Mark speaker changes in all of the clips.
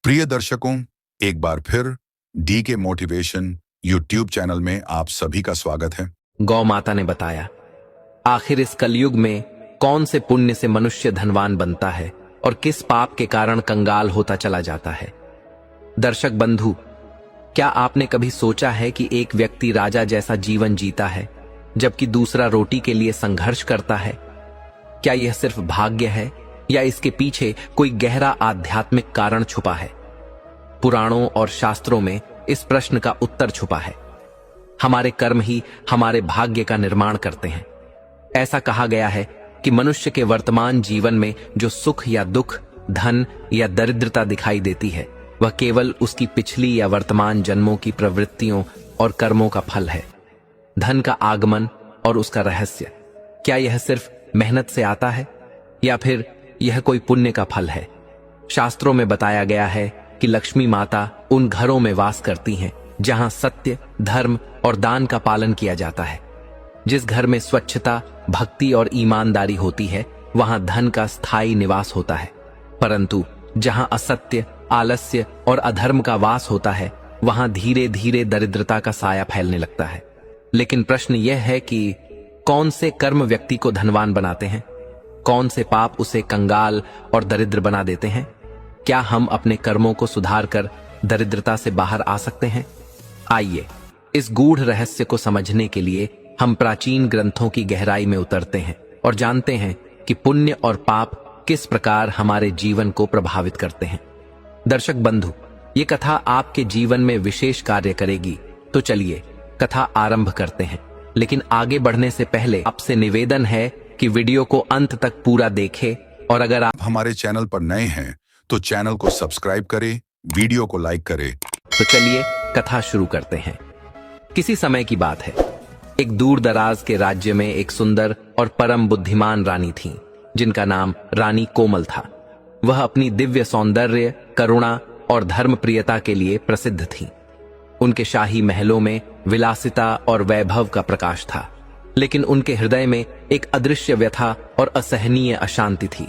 Speaker 1: प्रिय दर्शकों, एक बार फिर डी के मोटिवेशन यूट्यूब चैनल में आप सभी का स्वागत है।
Speaker 2: गौ माता ने बताया, आखिर इस कलयुग में कौन से पुण्य से मनुष्य धनवान बनता है और किस पाप के कारण कंगाल होता चला जाता है। दर्शक बंधु, क्या आपने कभी सोचा है कि एक व्यक्ति राजा जैसा जीवन जीता है जबकि दूसरा रोटी के लिए संघर्ष करता है? क्या यह सिर्फ भाग्य है या इसके पीछे कोई गहरा आध्यात्मिक कारण छुपा है? पुराणों और शास्त्रों में इस प्रश्न का उत्तर छुपा है। हमारे कर्म ही हमारे भाग्य का निर्माण करते हैं। ऐसा कहा गया है कि मनुष्य के वर्तमान जीवन में जो सुख या दुख, धन या दरिद्रता दिखाई देती है, वह केवल उसकी पिछली या वर्तमान जन्मों की प्रवृत्तियों और कर्मों का फल है। धन का आगमन और उसका रहस्य, क्या यह सिर्फ मेहनत से आता है या फिर यह कोई पुण्य का फल है? शास्त्रों में बताया गया है कि लक्ष्मी माता उन घरों में वास करती हैं जहां सत्य, धर्म और दान का पालन किया जाता है। जिस घर में स्वच्छता, भक्ति और ईमानदारी होती है, वहां धन का स्थायी निवास होता है। परंतु जहां असत्य, आलस्य और अधर्म का वास होता है, वहां धीरे धीरे दरिद्रता का साया फैलने लगता है। लेकिन प्रश्न यह है कि कौन से कर्म व्यक्ति को धनवान बनाते हैं? कौन से पाप उसे कंगाल और दरिद्र बना देते हैं? क्या हम अपने कर्मों को सुधार कर दरिद्रता से बाहर आ सकते हैं? आइए, इस गूढ़ रहस्य को समझने के लिए हम प्राचीन ग्रंथों की गहराई में उतरते हैं और जानते हैं कि पुण्य और पाप किस प्रकार हमारे जीवन को प्रभावित करते हैं। दर्शक बंधु, ये कथा आपके जीवन में विशेष कार्य करेगी, तो चलिए कथा आरंभ करते हैं। लेकिन आगे बढ़ने से पहले आपसे निवेदन है कि वीडियो को अंत तक पूरा देखें, और अगर आप
Speaker 1: हमारे चैनल पर नए हैं तो चैनल को सब्सक्राइब करें, वीडियो को लाइक करें।
Speaker 2: तो चलिए कथा शुरू करते हैं। किसी समय की बात है, एक दूर दराज के राज्य में एक सुंदर और परम बुद्धिमान रानी थी, जिनका नाम रानी कोमल था। वह अपनी दिव्य सौंदर्य, करुणा और धर्मप्रियता के लिए प्रसिद्ध थी। उनके शाही महलों में विलासिता और वैभव का प्रकाश था, लेकिन उनके हृदय में एक अदृश्य व्यथा और असहनीय अशांति थी।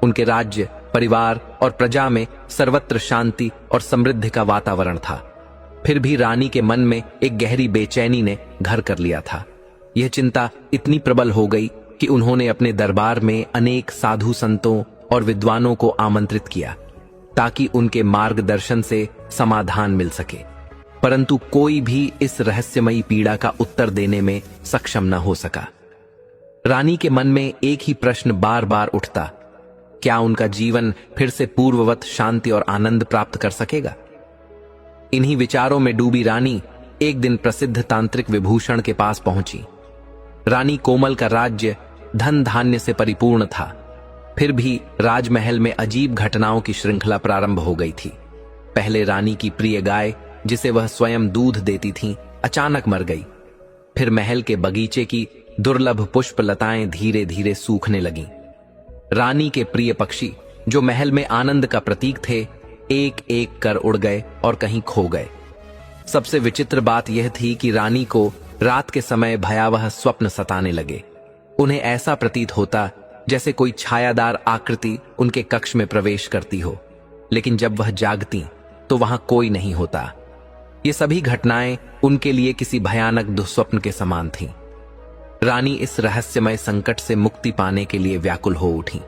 Speaker 2: उनके राज्य, परिवार और प्रजा में सर्वत्र शांति और समृद्धि का वातावरण था। फिर भी रानी के मन में एक गहरी बेचैनी ने घर कर लिया था। यह चिंता इतनी प्रबल हो गई कि उन्होंने अपने दरबार में अनेक साधु संतों और विद्वानों को आमंत्रित किया ताकि उनके मार्गदर्शन से समाधान मिल सके। परंतु कोई भी इस रहस्यमयी पीड़ा का उत्तर देने में सक्षम न हो सका। रानी के मन में एक ही प्रश्न बार बार उठता, क्या उनका जीवन फिर से पूर्ववत शांति और आनंद प्राप्त कर सकेगा? इन्हीं विचारों में डूबी रानी एक दिन प्रसिद्ध तांत्रिक विभूषण के पास पहुंची। रानी कोमल का राज्य धन धान्य से परिपूर्ण था। फिर भी राजमहल में अजीब घटनाओं की श्रृंखला प्रारंभ हो गई थी। पहले रानी की प्रिय गाय, जिसे वह स्वयं दूध देती थी, अचानक मर गई। फिर महल के बगीचे की दुर्लभ पुष्प लताएं धीरे धीरे सूखने लगीं। रानी के प्रिय पक्षी, जो महल में आनंद का प्रतीक थे, एक एक कर उड़ गए और कहीं खो गए। सबसे विचित्र बात यह थी कि रानी को रात के समय भयावह स्वप्न सताने लगे। उन्हें ऐसा प्रतीत होता जैसे कोई छायादार आकृति उनके कक्ष में प्रवेश करती हो, लेकिन जब वह जागती तो वहां कोई नहीं होता। ये सभी घटनाएं उनके लिए किसी भयानक दुस्वप्न के समान थीं। रानी इस रहस्यमय संकट से मुक्ति पाने के लिए व्याकुल हो उठी।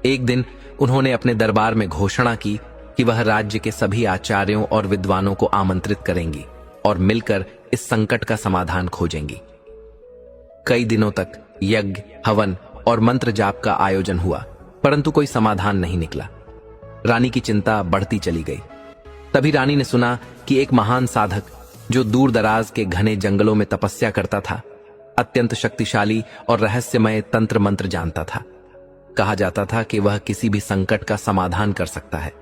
Speaker 2: एक दिन उन्होंने अपने दरबार में घोषणा की कि वह राज्य के सभी आचार्यों और विद्वानों को आमंत्रित करेंगी और मिलकर इस संकट का समाधान खोजेंगी। कई दिनों तक यज्ञ, हवन और मंत्र जाप का आयोजन हुआ, परंतु कोई समाधान नहीं निकला। रानी की चिंता बढ़ती चली गई। तभी रानी ने सुना कि एक महान साधक, जो दूर दराज के घने जंगलों में तपस्या करता था, अत्यंत शक्तिशाली और रहस्यमय तंत्र मंत्र जानता था। कहा जाता था कि वह किसी भी संकट का समाधान कर सकता है।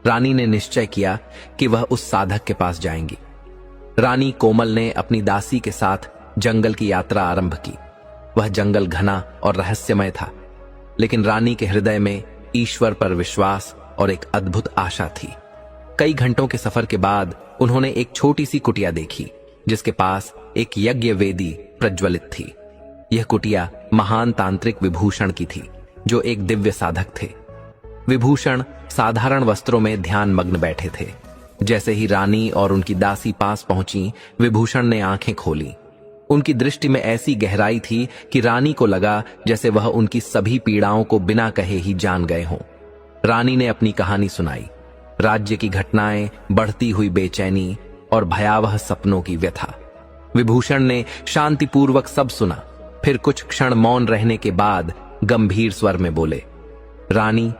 Speaker 2: रानी ने निश्चय किया कि वह उस साधक के पास जाएंगी। रानी कोमल ने अपनी दासी के साथ जंगल की यात्रा आरंभ की। वह जंगल घना और रहस्यमय था, लेकिन रानी के हृदय में ईश्वर पर विश्वास और एक अद्भुत आशा थी। कई घंटों के सफर के बाद उन्होंने एक छोटी सी कुटिया देखी, जिसके पास एक यज्ञ वेदी प्रज्वलित थी। यह कुटिया महान तांत्रिक विभूषण की थी, जो एक दिव्य साधक थे। विभूषण साधारण वस्त्रों में ध्यान मग्न बैठे थे। जैसे ही रानी और उनकी दासी पास पहुंची, विभूषण ने आंखें खोली। उनकी दृष्टि में ऐसी गहराई थी कि रानी को लगा जैसे वह उनकी सभी पीड़ाओं को बिना कहे ही जान गए हों। रानी ने अपनी कहानी सुनाई, राज्य की घटनाएं, बढ़ती हुई बेचैनी और भयावह सपनों की व्यथा। विभूषण ने शांतिपूर्वक सब सुना, फिर कुछ क्षण मौन रहने के बाद गंभीर स्वर में बोले, रानी,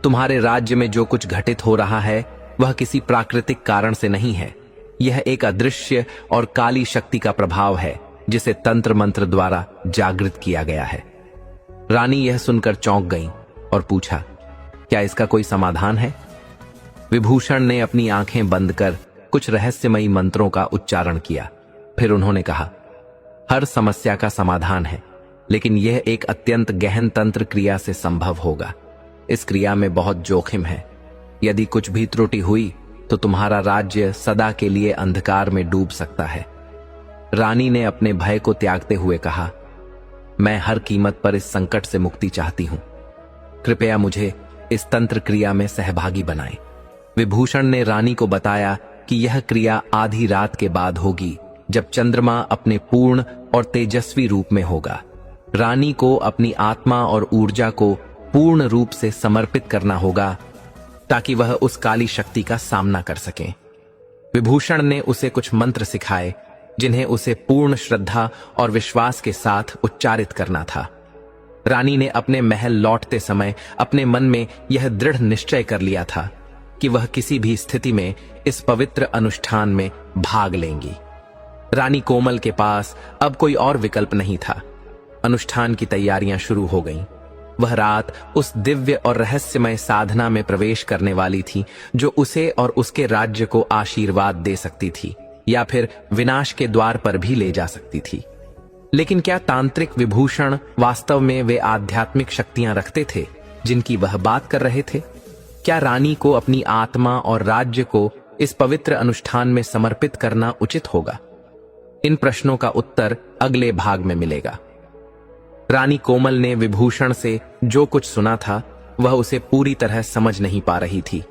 Speaker 2: तुम्हारे राज्य में जो कुछ घटित हो रहा है वह किसी प्राकृतिक कारण से नहीं है। यह एक अदृश्य और काली शक्ति का प्रभाव है जिसे तंत्र मंत्र द्वारा जागृत किया गया है। रानी यह सुनकर चौंक गईं और पूछा, क्या इसका कोई समाधान है? विभूषण ने अपनी आंखें बंद कर कुछ रहस्यमयी मंत्रों का उच्चारण किया। फिर उन्होंने कहा, हर समस्या का समाधान है, लेकिन यह एक अत्यंत गहन तंत्र क्रिया से संभव होगा। इस क्रिया में बहुत जोखिम है। यदि कुछ भी त्रुटि हुई तो तुम्हारा राज्य सदा के लिए अंधकार में डूब सकता है। रानी ने अपने भय को त्यागते हुए कहा, मैं हर कीमत पर इस संकट से मुक्ति चाहती हूं। कृपया मुझे इस तंत्र क्रिया में सहभागी बनाएं। विभूषण ने रानी को बताया कि यह क्रिया आधी रात के बाद होगी, जब चंद्रमा अपने पूर्ण और तेजस्वी रूप में होगा। रानी को अपनी आत्मा और ऊर्जा को पूर्ण रूप से समर्पित करना होगा ताकि वह उस काली शक्ति का सामना कर सकें। विभूषण ने उसे कुछ मंत्र सिखाए जिन्हें उसे पूर्ण श्रद्धा और विश्वास के साथ उच्चारित करना था। रानी ने अपने महल लौटते समय अपने मन में यह दृढ़ निश्चय कर लिया था कि वह किसी भी स्थिति में इस पवित्र अनुष्ठान में भाग लेंगी। रानी कोमल के पास अब कोई और विकल्प नहीं था। अनुष्ठान की तैयारियां शुरू हो गईं। वह रात उस दिव्य और रहस्यमय साधना में प्रवेश करने वाली थी जो उसे और उसके राज्य को आशीर्वाद दे सकती थी या फिर विनाश के द्वार पर भी ले जा सकती थी। लेकिन क्या तांत्रिक विभूषण वास्तव में वे आध्यात्मिक शक्तियां रखते थे जिनकी वह बात कर रहे थे? क्या रानी को अपनी आत्मा और राज्य को इस पवित्र अनुष्ठान में समर्पित करना उचित होगा? इन प्रश्नों का उत्तर अगले भाग में मिलेगा। रानी कोमल ने विभूषण से जो कुछ सुना था वह उसे पूरी तरह समझ नहीं पा रही थी।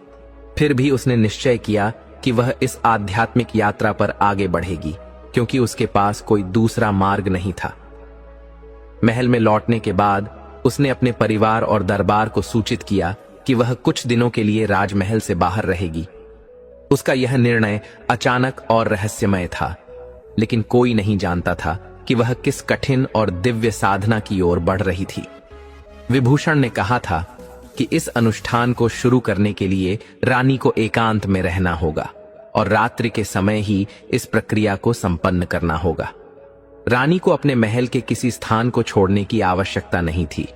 Speaker 2: फिर भी उसने निश्चय किया कि वह इस आध्यात्मिक यात्रा पर आगे बढ़ेगी, क्योंकि उसके पास कोई दूसरा मार्ग नहीं था। महल में लौटने के बाद उसने अपने परिवार और दरबार को सूचित किया कि वह कुछ दिनों के लिए राजमहल से बाहर रहेगी। उसका यह निर्णय अचानक और रहस्यमय था, लेकिन कोई नहीं जानता था कि वह किस कठिन और दिव्य साधना की ओर बढ़ रही थी। विभूषण ने कहा था कि इस अनुष्ठान को शुरू करने के लिए रानी को एकांत में रहना होगा और रात्रि के समय ही इस प्रक्रिया को संपन्न करना होगा। रानी को अपने महल के किसी स्थान को छोड़ने की आवश्यकता नहीं थी,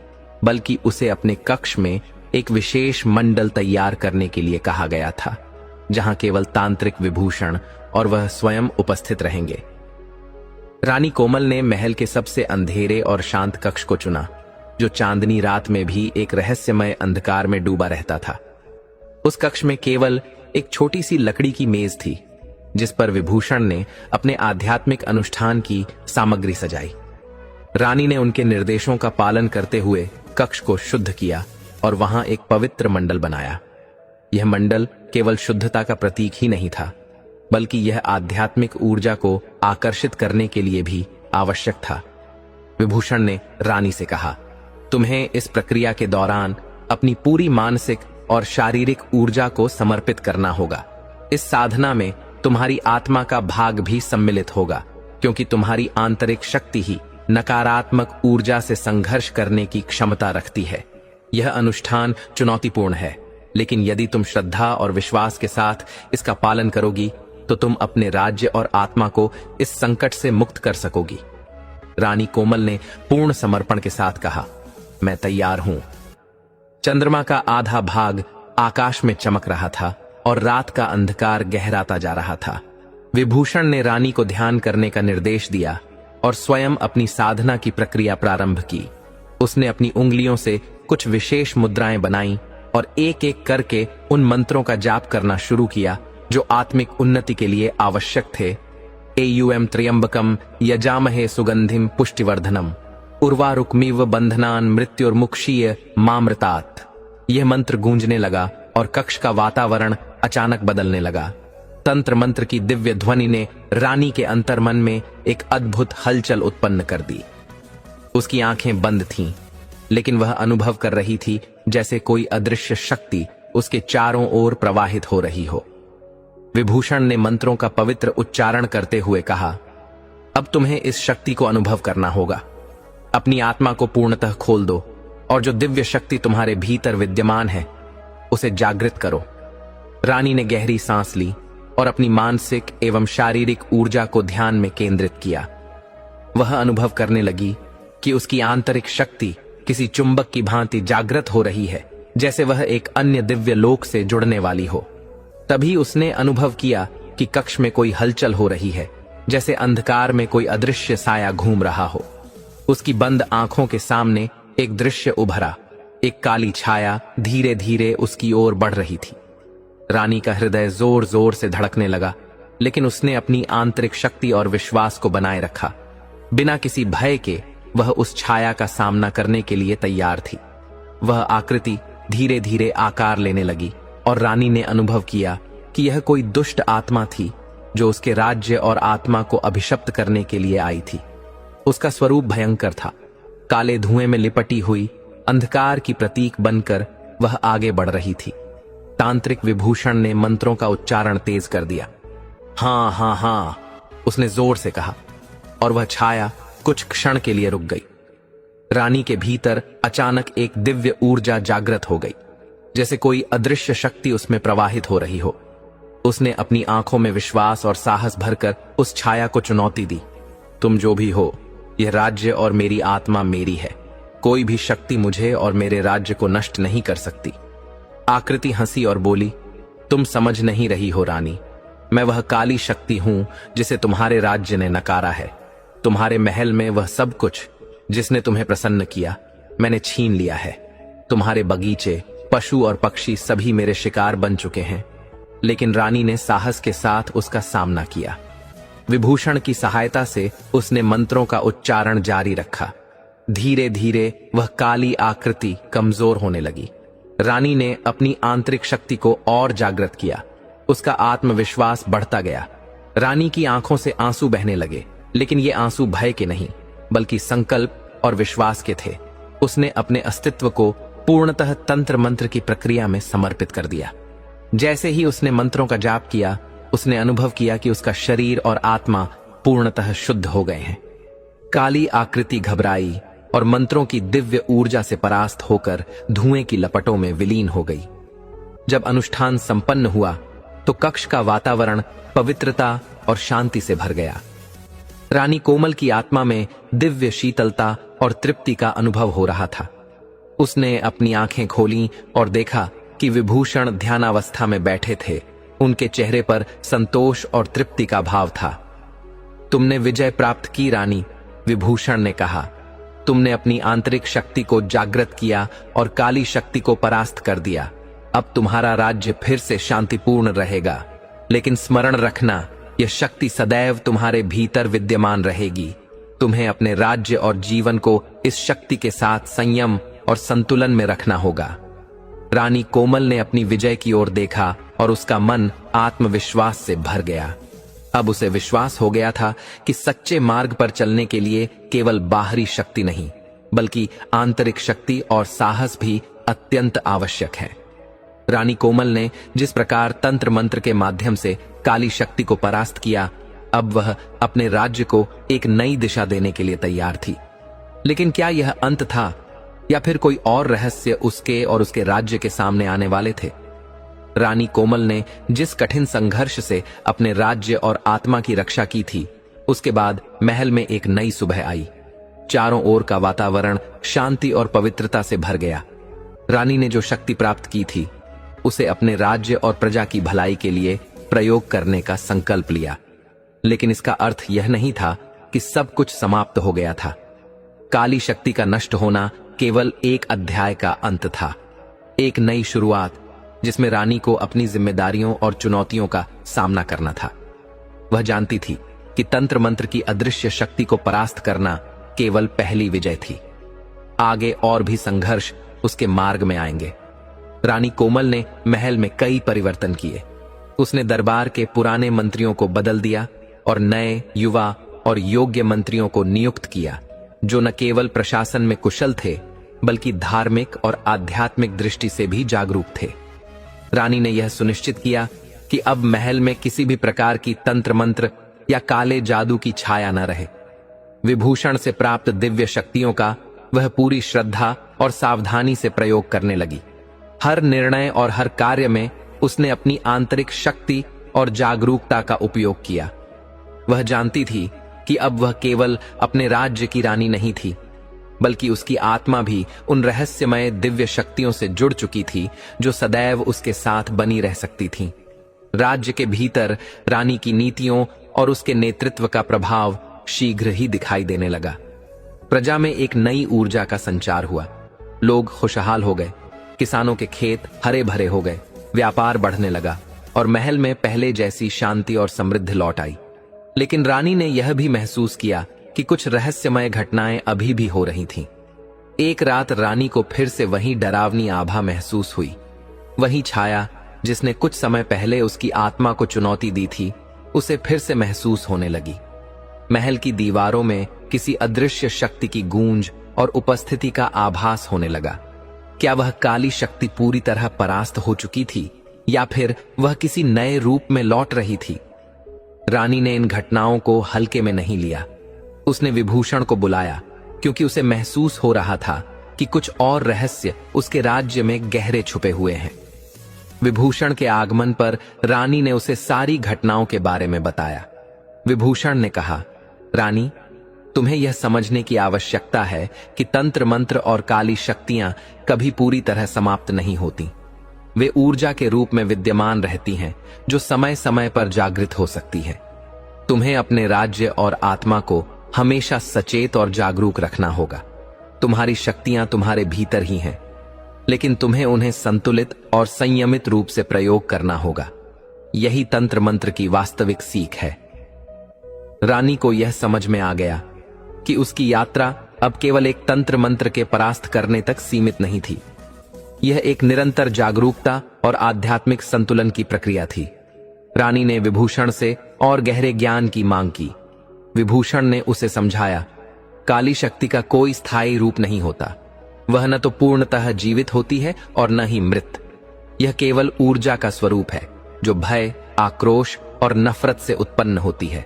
Speaker 2: बल्कि उसे अपने कक्ष में एक विशेष मंडल तैयार करने के लिए कहा गया था, जहां केवल तांत्रिक विभूषण और वह स्वयं उपस्थित रहेंगे। रानी कोमल ने महल के सबसे अंधेरे और शांत कक्ष को चुना, जो चांदनी रात में भी एक रहस्यमय अंधकार में डूबा रहता था। उस कक्ष में केवल एक छोटी सी लकड़ी की मेज थी, जिस पर विभूषण ने अपने आध्यात्मिक अनुष्ठान की सामग्री सजाई। रानी ने उनके निर्देशों का पालन करते हुए कक्ष को शुद्ध किया और वहां एक पवित्र मंडल बनाया। यह मंडल केवल शुद्धता का प्रतीक ही नहीं था, बल्कि यह आध्यात्मिक ऊर्जा को आकर्षित करने के लिए भी आवश्यक था। विभूषण ने रानी से कहा, तुम्हें इस प्रक्रिया के दौरान अपनी पूरी मानसिक और शारीरिक ऊर्जा को समर्पित करना होगा। इस साधना में तुम्हारी आत्मा का भाग भी सम्मिलित होगा, क्योंकि तुम्हारी आंतरिक शक्ति ही नकारात्मक ऊर्जा से संघर्ष करने की क्षमता रखती है। यह अनुष्ठान चुनौतीपूर्ण है, लेकिन यदि तुम श्रद्धा और विश्वास के साथ इसका पालन करोगी तो तुम अपने राज्य और आत्मा को इस संकट से मुक्त कर सकोगी। रानी कोमल ने पूर्ण समर्पण के साथ कहा, मैं तैयार हूं। चंद्रमा का आधा भाग आकाश में चमक रहा था और रात का अंधकार गहराता जा रहा था। विभूषण ने रानी को ध्यान करने का निर्देश दिया और स्वयं अपनी साधना की प्रक्रिया प्रारंभ की। उसने अपनी उंगलियों से कुछ विशेष मुद्राएं बनाई और एक एक करके उन मंत्रों का जाप करना शुरू किया जो आत्मिक उन्नति के लिए आवश्यक थे। एयुएम त्र्यंबकम यजामहे सुगंधिम पुष्टिवर्धनम उर्वारुकमिव बंधनान मृत्युर्मुक्षीय मामृतात। यह मंत्र गूंजने लगा और कक्ष का वातावरण अचानक बदलने लगा। तंत्र मंत्र की दिव्य ध्वनि ने रानी के अंतर्मन में एक अद्भुत हलचल उत्पन्न कर दी। उसकी आंखें बंद थीं, लेकिन वह अनुभव कर रही थी जैसे कोई अदृश्य शक्ति उसके चारों ओर प्रवाहित हो रही हो। विभूषण ने मंत्रों का पवित्र उच्चारण करते हुए कहा, अब तुम्हें इस शक्ति को अनुभव करना होगा। अपनी आत्मा को पूर्णतः खोल दो और जो दिव्य शक्ति तुम्हारे भीतर विद्यमान है उसे जागृत करो। रानी ने गहरी सांस ली और अपनी मानसिक एवं शारीरिक ऊर्जा को ध्यान में केंद्रित किया। वह अनुभव करने लगी कि उसकी आंतरिक शक्ति किसी चुंबक की भांति जागृत हो रही है, जैसे वह एक अन्य दिव्य लोक से जुड़ने वाली हो। तभी उसने अनुभव किया कि कक्ष में कोई हलचल हो रही है, जैसे अंधकार में कोई अदृश्य साया घूम रहा हो। उसकी बंद आंखों के सामने एक दृश्य उभरा। एक काली छाया धीरे धीरे उसकी ओर बढ़ रही थी। रानी का हृदय जोर जोर से धड़कने लगा, लेकिन उसने अपनी आंतरिक शक्ति और विश्वास को बनाए रखा। बिना किसी भय के वह उस छाया का सामना करने के लिए तैयार थी। वह आकृति धीरे धीरे आकार लेने लगी और रानी ने अनुभव किया कि यह कोई दुष्ट आत्मा थी जो उसके राज्य और आत्मा को अभिशप्त करने के लिए आई थी। उसका स्वरूप भयंकर था। काले धुएं में लिपटी हुई अंधकार की प्रतीक बनकर वह आगे बढ़ रही थी। तांत्रिक विभूषण ने मंत्रों का उच्चारण तेज कर दिया। हाँ हाँ हाँ, उसने जोर से कहा, और वह छाया कुछ क्षण के लिए रुक गई। रानी के भीतर अचानक एक दिव्य ऊर्जा जागृत हो गई, जैसे कोई अदृश्य शक्ति उसमें प्रवाहित हो रही हो। उसने अपनी आंखों में विश्वास और साहस भरकर उस छाया को चुनौती दी। तुम जो भी हो, यह राज्य और मेरी आत्मा मेरी है। कोई भी शक्ति मुझे और मेरे राज्य को नष्ट नहीं कर सकती। आकृति हंसी और बोली, तुम समझ नहीं रही हो रानी, मैं वह काली शक्ति हूं जिसे तुम्हारे राज्य ने नकारा है। तुम्हारे महल में वह सब कुछ जिसने तुम्हें प्रसन्न किया मैंने छीन लिया है। तुम्हारे बगीचे, पशु और पक्षी सभी मेरे शिकार बन चुके हैं। लेकिन रानी ने साहस के साथ उसका सामना किया। विभूषण की सहायता से उसने मंत्रों का उच्चारण जारी रखा। धीरे धीरे वह काली आकृति कमजोर होने लगी। रानी ने अपनी आंतरिक शक्ति को और जागृत किया। उसका आत्मविश्वास बढ़ता गया। रानी की आंखों से आंसू बहने लगे, लेकिन ये आंसू भय के नहीं बल्कि संकल्प और विश्वास के थे। उसने अपने अस्तित्व को पूर्णतः तंत्र मंत्र की प्रक्रिया में समर्पित कर दिया। जैसे ही उसने मंत्रों का जाप किया, उसने अनुभव किया कि उसका शरीर और आत्मा पूर्णतः शुद्ध हो गए हैं। काली आकृति घबराई और मंत्रों की दिव्य ऊर्जा से परास्त होकर धुएं की लपटों में विलीन हो गई। जब अनुष्ठान संपन्न हुआ तो कक्ष का वातावरण पवित्रता और शांति से भर गया। रानी कोमल की आत्मा में दिव्य शीतलता और तृप्ति का अनुभव हो रहा था। उसने अपनी आंखें खोलीं और देखा कि विभूषण ध्यानावस्था में बैठे थे। उनके चेहरे पर संतोष और तृप्ति का भाव था। तुमने विजय प्राप्त की रानी, विभूषण ने कहा। तुमने अपनी आंतरिक शक्ति को जागृत किया और काली शक्ति को परास्त कर दिया। अब तुम्हारा राज्य फिर से शांतिपूर्ण रहेगा। लेकिन स्मरण रखना, यह शक्ति सदैव तुम्हारे भीतर विद्यमान रहेगी। तुम्हें अपने राज्य और जीवन को इस शक्ति के साथ संयम और संतुलन में रखना होगा। रानी कोमल ने अपनी विजय की ओर देखा और उसका मन आत्मविश्वास से भर गया। अब उसे विश्वास हो गया था कि सच्चे मार्ग पर चलने के लिए केवल बाहरी शक्ति नहीं बल्कि आंतरिक शक्ति और साहस भी अत्यंत आवश्यक है। रानी कोमल ने जिस प्रकार तंत्र मंत्र के माध्यम से काली शक्ति को परास्त किया, अब वह अपने राज्य को एक नई दिशा देने के लिए तैयार थी। लेकिन क्या यह अंत था या फिर कोई और रहस्य उसके और उसके राज्य के सामने आने वाले थे? रानी कोमल ने जिस कठिन संघर्ष से अपने राज्य और आत्मा की रक्षा की थी, उसके बाद महल में एक नई सुबह आई। चारों ओर का वातावरण शांति और पवित्रता से भर गया। रानी ने जो शक्ति प्राप्त की थी, उसे अपने राज्य और प्रजा की भलाई के लिए प्रयोग करने का संकल्प लिया। लेकिन इसका अर्थ यह नहीं था कि सब कुछ समाप्त हो गया था। काली शक्ति का नष्ट होना केवल एक अध्याय का अंत था, एक नई शुरुआत जिसमें रानी को अपनी जिम्मेदारियों और चुनौतियों का सामना करना था। वह जानती थी कि तंत्र मंत्र की अदृश्य शक्ति को परास्त करना केवल पहली विजय थी। आगे और भी संघर्ष उसके मार्ग में आएंगे, रानी कोमल ने महल में कई परिवर्तन किए। उसने दरबार के पुराने मंत्रियों को बदल दिया और नए, युवा और योग्य मंत्रियों को नियुक्त किया, जो न केवल प्रशासन में कुशल थे बल्कि धार्मिक और आध्यात्मिक दृष्टि से भी जागरूक थे। रानी ने यह सुनिश्चित किया कि अब महल में किसी भी प्रकार की तंत्र मंत्र या काले जादू की छाया न रहे। विभूषण से प्राप्त दिव्य शक्तियों का वह पूरी श्रद्धा और सावधानी से प्रयोग करने लगी। हर निर्णय और हर कार्य में उसने अपनी आंतरिक शक्ति और जागरूकता का उपयोग किया। वह जानती थी कि अब वह केवल अपने राज्य की रानी नहीं थी, बल्कि उसकी आत्मा भी उन रहस्यमय दिव्य शक्तियों से जुड़ चुकी थी जो सदैव उसके साथ बनी रह सकती थीं। राज्य के भीतर रानी की नीतियों और उसके नेतृत्व का प्रभाव शीघ्र ही दिखाई देने लगा। प्रजा में एक नई ऊर्जा का संचार हुआ। लोग खुशहाल हो गए, किसानों के खेत हरे भरे हो गए, व्यापार बढ़ने लगा और महल में पहले जैसी शांति और समृद्धि लौट आई। लेकिन रानी ने यह भी महसूस किया कि कुछ रहस्यमय घटनाएं अभी भी हो रही थीं। एक रात रानी को फिर से वही डरावनी आभा महसूस हुई। वही छाया जिसने कुछ समय पहले उसकी आत्मा को चुनौती दी थी, उसे फिर से महसूस होने लगी। महल की दीवारों में किसी अदृश्य शक्ति की गूंज और उपस्थिति का आभास होने लगा। क्या वह काली शक्ति पूरी तरह परास्त हो चुकी थी या फिर वह किसी नए रूप में लौट रही थी? रानी ने इन घटनाओं को हल्के में नहीं लिया। उसने विभूषण को बुलाया क्योंकि उसे महसूस हो रहा था कि कुछ और रहस्य उसके राज्य में गहरे छुपे हुए हैं। विभूषण के आगमन पर रानी ने उसे सारी घटनाओं के बारे में बताया। विभूषण ने कहा, रानी, तुम्हें यह समझने की आवश्यकता है कि तंत्र मंत्र और काली शक्तियां कभी पूरी तरह समाप्त नहीं होती। वे ऊर्जा के रूप में विद्यमान रहती हैं जो समय समय पर जागृत हो सकती है। तुम्हें अपने राज्य और आत्मा को हमेशा सचेत और जागरूक रखना होगा। तुम्हारी शक्तियां तुम्हारे भीतर ही हैं, लेकिन तुम्हें उन्हें संतुलित और संयमित रूप से प्रयोग करना होगा। यही तंत्र मंत्र की वास्तविक सीख है। रानी को यह समझ में आ गया कि उसकी यात्रा अब केवल एक तंत्र मंत्र के परास्त करने तक सीमित नहीं थी। यह एक निरंतर जागरूकता और आध्यात्मिक संतुलन की प्रक्रिया थी। रानी ने विभूषण से और गहरे ज्ञान की मांग की। विभूषण ने उसे समझाया, काली शक्ति का कोई स्थायी रूप नहीं होता। वह न तो पूर्णतः जीवित होती है और न ही मृत। यह केवल ऊर्जा का स्वरूप है जो भय, आक्रोश और नफरत से उत्पन्न होती है।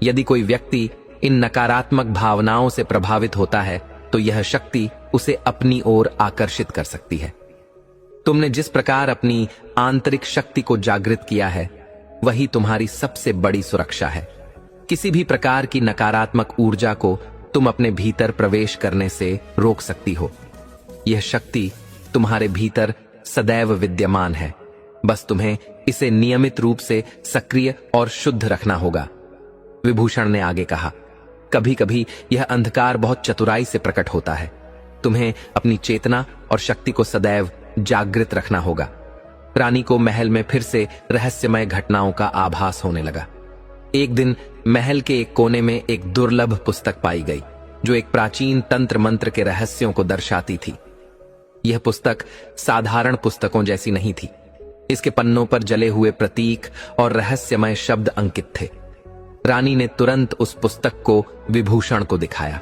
Speaker 2: यदि कोई व्यक्ति इन नकारात्मक भावनाओं से प्रभावित होता है तो यह शक्ति उसे अपनी ओर आकर्षित कर सकती है। तुमने जिस प्रकार अपनी आंतरिक शक्ति को जागृत किया है, वही तुम्हारी सबसे बड़ी सुरक्षा है। किसी भी प्रकार की नकारात्मक ऊर्जा को तुम अपने भीतर प्रवेश करने से रोक सकती हो। यह शक्ति तुम्हारे भीतर सदैव विद्यमान है, बस तुम्हें इसे नियमित रूप से सक्रिय और शुद्ध रखना होगा। विभूषण ने आगे कहा, कभी कभी यह अंधकार बहुत चतुराई से प्रकट होता है। तुम्हें अपनी चेतना और शक्ति को सदैव जागृत रखना होगा। रानी को महल में फिर से रहस्यमय घटनाओं का आभास होने लगा। एक दिन महल के एक कोने में एक दुर्लभ पुस्तक पाई गई जो एक प्राचीन तंत्र मंत्र के रहस्यों को दर्शाती थी। यह पुस्तक साधारण पुस्तकों जैसी नहीं थी। इसके पन्नों पर जले हुए प्रतीक और रहस्यमय शब्द अंकित थे। रानी ने तुरंत उस पुस्तक को विभूषण को दिखाया।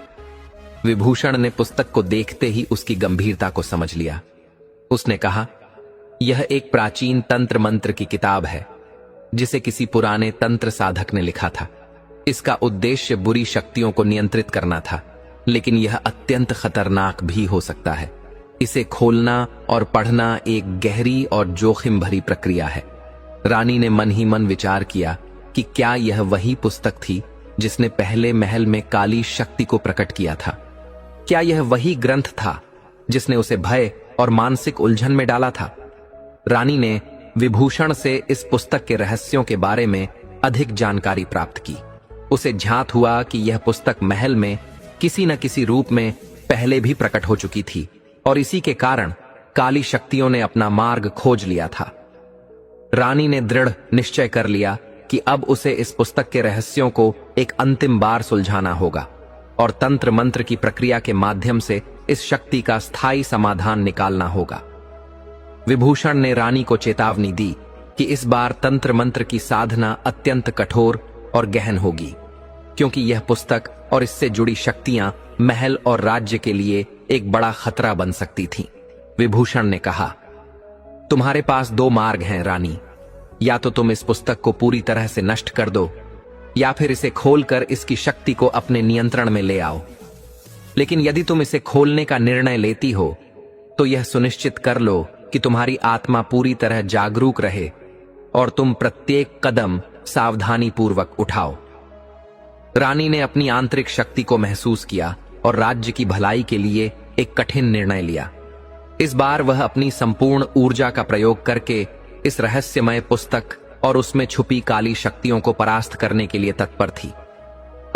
Speaker 2: विभूषण ने पुस्तक को देखते ही उसकी गंभीरता को समझ लिया। उसने कहा, यह एक प्राचीन तंत्र मंत्र की किताब है जिसे किसी पुराने तंत्र साधक ने लिखा था। इसका उद्देश्य बुरी शक्तियों को नियंत्रित करना था, लेकिन यह अत्यंत खतरनाक भी हो सकता है। इसे खोलना और पढ़ना एक गहरी और जोखिम भरी प्रक्रिया है। रानी ने मन ही मन विचार किया कि क्या यह वही पुस्तक थी जिसने पहले महल में काली शक्ति को प्रकट किया था? क्या यह वही ग्रंथ था जिसने उसे भय और मानसिक उलझन में डाला था? रानी ने विभूषण से इस पुस्तक के रहस्यों के बारे में अधिक जानकारी प्राप्त की। उसे झांत हुआ कि यह पुस्तक महल में किसी न किसी रूप में पहले भी प्रकट हो चुकी थी और इसी के कारण काली शक्तियों ने अपना मार्ग खोज लिया था। रानी ने दृढ़ निश्चय कर लिया कि अब उसे इस पुस्तक के रहस्यों को एक अंतिम बार सुलझाना होगा और तंत्र मंत्र की प्रक्रिया के माध्यम से इस शक्ति का स्थायी समाधान निकालना होगा। विभूषण ने रानी को चेतावनी दी कि इस बार तंत्र मंत्र की साधना अत्यंत कठोर और गहन होगी, क्योंकि यह पुस्तक और इससे जुड़ी शक्तियां महल और राज्य के लिए एक बड़ा खतरा बन सकती थीं। विभूषण ने कहा, तुम्हारे पास दो मार्ग हैं रानी, या तो तुम इस पुस्तक को पूरी तरह से नष्ट कर दो या फिर इसे खोलकर इसकी शक्ति को अपने नियंत्रण में ले आओ। लेकिन यदि तुम इसे खोलने का निर्णय लेती हो तो यह सुनिश्चित कर लो कि तुम्हारी आत्मा पूरी तरह जागरूक रहे और तुम प्रत्येक कदम सावधानी पूर्वक उठाओ। रानी ने अपनी आंतरिक शक्ति को महसूस किया और राज्य की भलाई के लिए एक कठिन निर्णय लिया। इस बार वह अपनी संपूर्ण ऊर्जा का प्रयोग करके इस रहस्यमय पुस्तक और उसमें छुपी काली शक्तियों को परास्त करने के लिए तत्पर थी।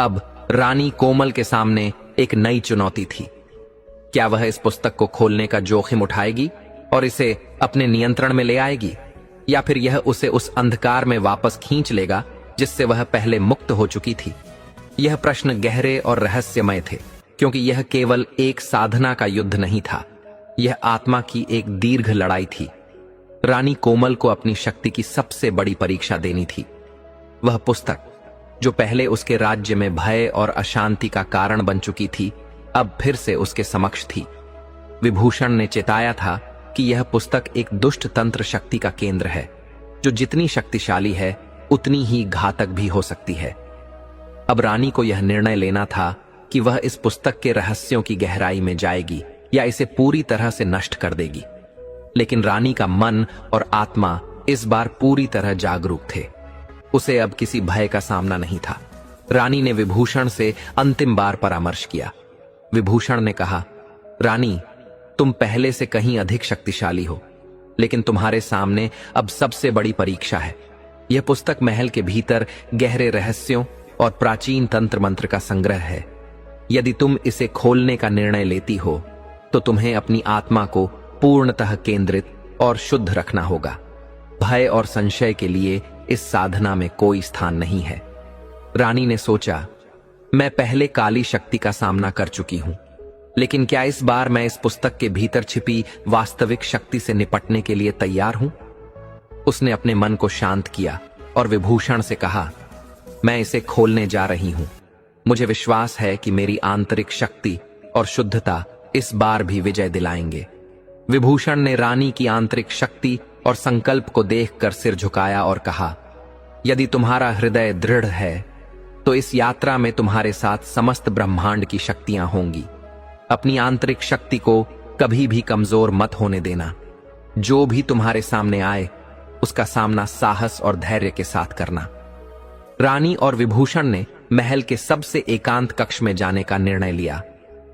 Speaker 2: अब रानी कोमल के सामने एक नई चुनौती थी। क्या वह इस पुस्तक को खोलने का जोखिम उठाएगी और इसे अपने नियंत्रण में ले आएगी, या फिर यह उसे उस अंधकार में वापस खींच लेगा जिससे वह पहले मुक्त हो चुकी थी? यह प्रश्न गहरे और रहस्यमय थे, क्योंकि यह केवल एक साधना का युद्ध नहीं था, यह आत्मा की एक दीर्घ लड़ाई थी। रानी कोमल को अपनी शक्ति की सबसे बड़ी परीक्षा देनी थी। वह पुस्तक, जो पहले उसके राज्य में भय और अशांति का कारण बन चुकी थी, अब फिर से उसके समक्ष थी। विभूषण ने चेताया था कि यह पुस्तक एक दुष्ट तंत्र शक्ति का केंद्र है, जो जितनी शक्तिशाली है उतनी ही घातक भी हो सकती है। अब रानी को यह निर्णय लेना था कि वह इस पुस्तक के रहस्यों की गहराई में जाएगी या इसे पूरी तरह से नष्ट कर देगी। लेकिन रानी का मन और आत्मा इस बार पूरी तरह जागरूक थे। उसे अब किसी भय का सामना नहीं था। रानी ने विभूषण से अंतिम बार परामर्श किया। विभूषण ने कहा, रानी, तुम पहले से कहीं अधिक शक्तिशाली हो, लेकिन तुम्हारे सामने अब सबसे बड़ी परीक्षा है। यह पुस्तक महल के भीतर गहरे रहस्यों और प्राचीन तंत्र मंत्र का संग्रह है। यदि तुम इसे खोलने का निर्णय लेती हो तो तुम्हें अपनी आत्मा को पूर्णतः केंद्रित और शुद्ध रखना होगा। भय और संशय के लिए इस साधना में कोई स्थान नहीं है। रानी ने सोचा, मैं पहले काली शक्ति का सामना कर चुकी हूं, लेकिन क्या इस बार मैं इस पुस्तक के भीतर छिपी वास्तविक शक्ति से निपटने के लिए तैयार हूं? उसने अपने मन को शांत किया और विभूषण से कहा, मैं इसे खोलने जा रही हूं। मुझे विश्वास है कि मेरी आंतरिक शक्ति और शुद्धता इस बार भी विजय दिलाएंगे। विभूषण ने रानी की आंतरिक शक्ति और संकल्प को देखकर सिर झुकाया और कहा, यदि तुम्हारा हृदय दृढ़ है तो इस यात्रा में तुम्हारे साथ समस्त ब्रह्मांड की शक्तियां होंगी। अपनी आंतरिक शक्ति को कभी भी कमजोर मत होने देना। जो भी तुम्हारे सामने आए उसका सामना साहस और धैर्य के साथ करना। रानी और विभूषण ने महल के सबसे एकांत कक्ष में जाने का निर्णय लिया,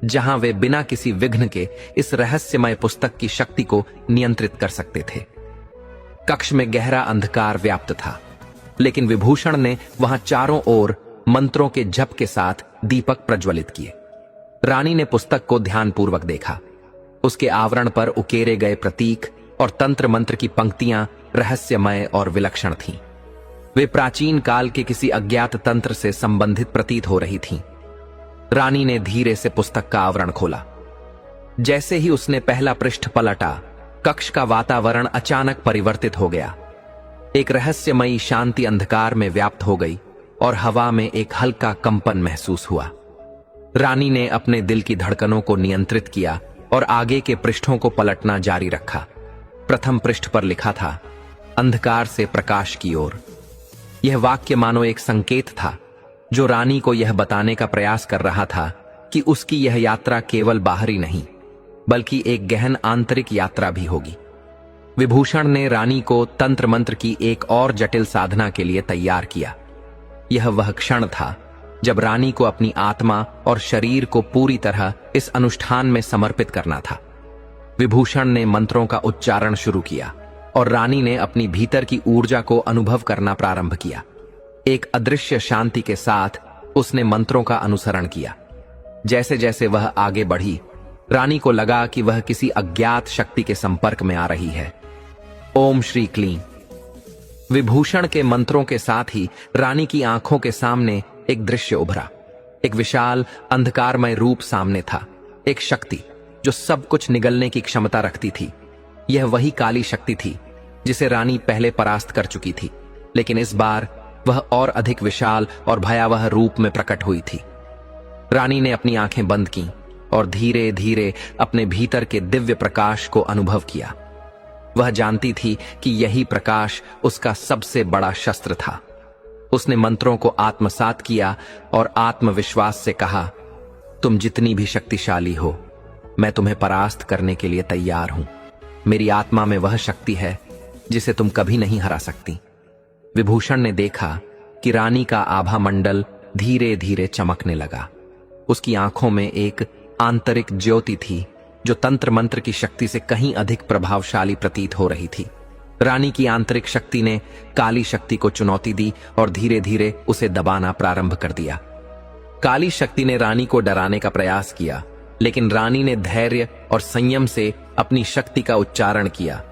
Speaker 2: जहां वे बिना किसी विघ्न के इस रहस्यमय पुस्तक की शक्ति को नियंत्रित कर सकते थे। कक्ष में गहरा अंधकार व्याप्त था, लेकिन विभूषण ने वहां चारों ओर मंत्रों के जप के साथ दीपक प्रज्वलित किए। रानी ने पुस्तक को ध्यानपूर्वक देखा। उसके आवरण पर उकेरे गए प्रतीक और तंत्र मंत्र की पंक्तियां रहस्यमय और विलक्षण थीं। वे प्राचीन काल के किसी अज्ञात तंत्र से संबंधित प्रतीत हो रही थीं। रानी ने धीरे से पुस्तक का आवरण खोला। जैसे ही उसने पहला पृष्ठ पलटा, कक्ष का वातावरण अचानक परिवर्तित हो गया। एक रहस्यमयी शांति अंधकार में व्याप्त हो गई और हवा में एक हल्का कंपन महसूस हुआ। रानी ने अपने दिल की धड़कनों को नियंत्रित किया और आगे के पृष्ठों को पलटना जारी रखा। प्रथम पृष्ठ पर लिखा था, अंधकार से प्रकाश की ओर। यह वाक्य मानो एक संकेत था, जो रानी को यह बताने का प्रयास कर रहा था कि उसकी यह यात्रा केवल बाहरी नहीं, बल्कि एक गहन आंतरिक यात्रा भी होगी। विभूषण ने रानी को तंत्र मंत्र की एक और जटिल साधना के लिए तैयार किया। यह वह क्षण था जब रानी को अपनी आत्मा और शरीर को पूरी तरह इस अनुष्ठान में समर्पित करना था। विभूषण ने मंत्रों का उच्चारण शुरू किया और रानी ने अपनी भीतर की ऊर्जा को अनुभव करना प्रारंभ किया। एक अदृश्य शांति के साथ उसने मंत्रों का अनुसरण किया। जैसे जैसे वह आगे बढ़ी, रानी को लगा कि वह किसी अज्ञात शक्ति के संपर्क में आ रही है। ओम श्री क्लीं। विभूषण के मंत्रों के साथ ही रानी की आंखों के सामने एक दृश्य उभरा। एक विशाल अंधकारमय रूप सामने था, एक शक्ति जो सब कुछ निगलने की क्षमता रखती थी। यह वही काली शक्ति थी जिसे रानी पहले परास्त कर चुकी थी, लेकिन इस बार वह और अधिक विशाल और भयावह रूप में प्रकट हुई थी। रानी ने अपनी आंखें बंद की और धीरे धीरे अपने भीतर के दिव्य प्रकाश को अनुभव किया। वह जानती थी कि यही प्रकाश उसका सबसे बड़ा शस्त्र था। उसने मंत्रों को आत्मसात किया और आत्मविश्वास से कहा, तुम जितनी भी शक्तिशाली हो, मैं तुम्हें परास्त करने के लिए तैयार हूं। मेरी आत्मा में वह शक्ति है जिसे तुम कभी नहीं हरा सकती। विभूषण ने देखा कि रानी का आभा मंडल धीरे धीरे चमकने लगा। उसकी आंखों में एक आंतरिक ज्योति थी जो तंत्र मंत्र की शक्ति से कहीं अधिक प्रभावशाली प्रतीत हो रही थी। रानी की आंतरिक शक्ति ने काली शक्ति को चुनौती दी और धीरे धीरे उसे दबाना प्रारंभ कर दिया। काली शक्ति ने रानी को डराने का प्रयास किया, लेकिन रानी ने धैर्य और संयम से अपनी शक्ति का उच्चारण किया।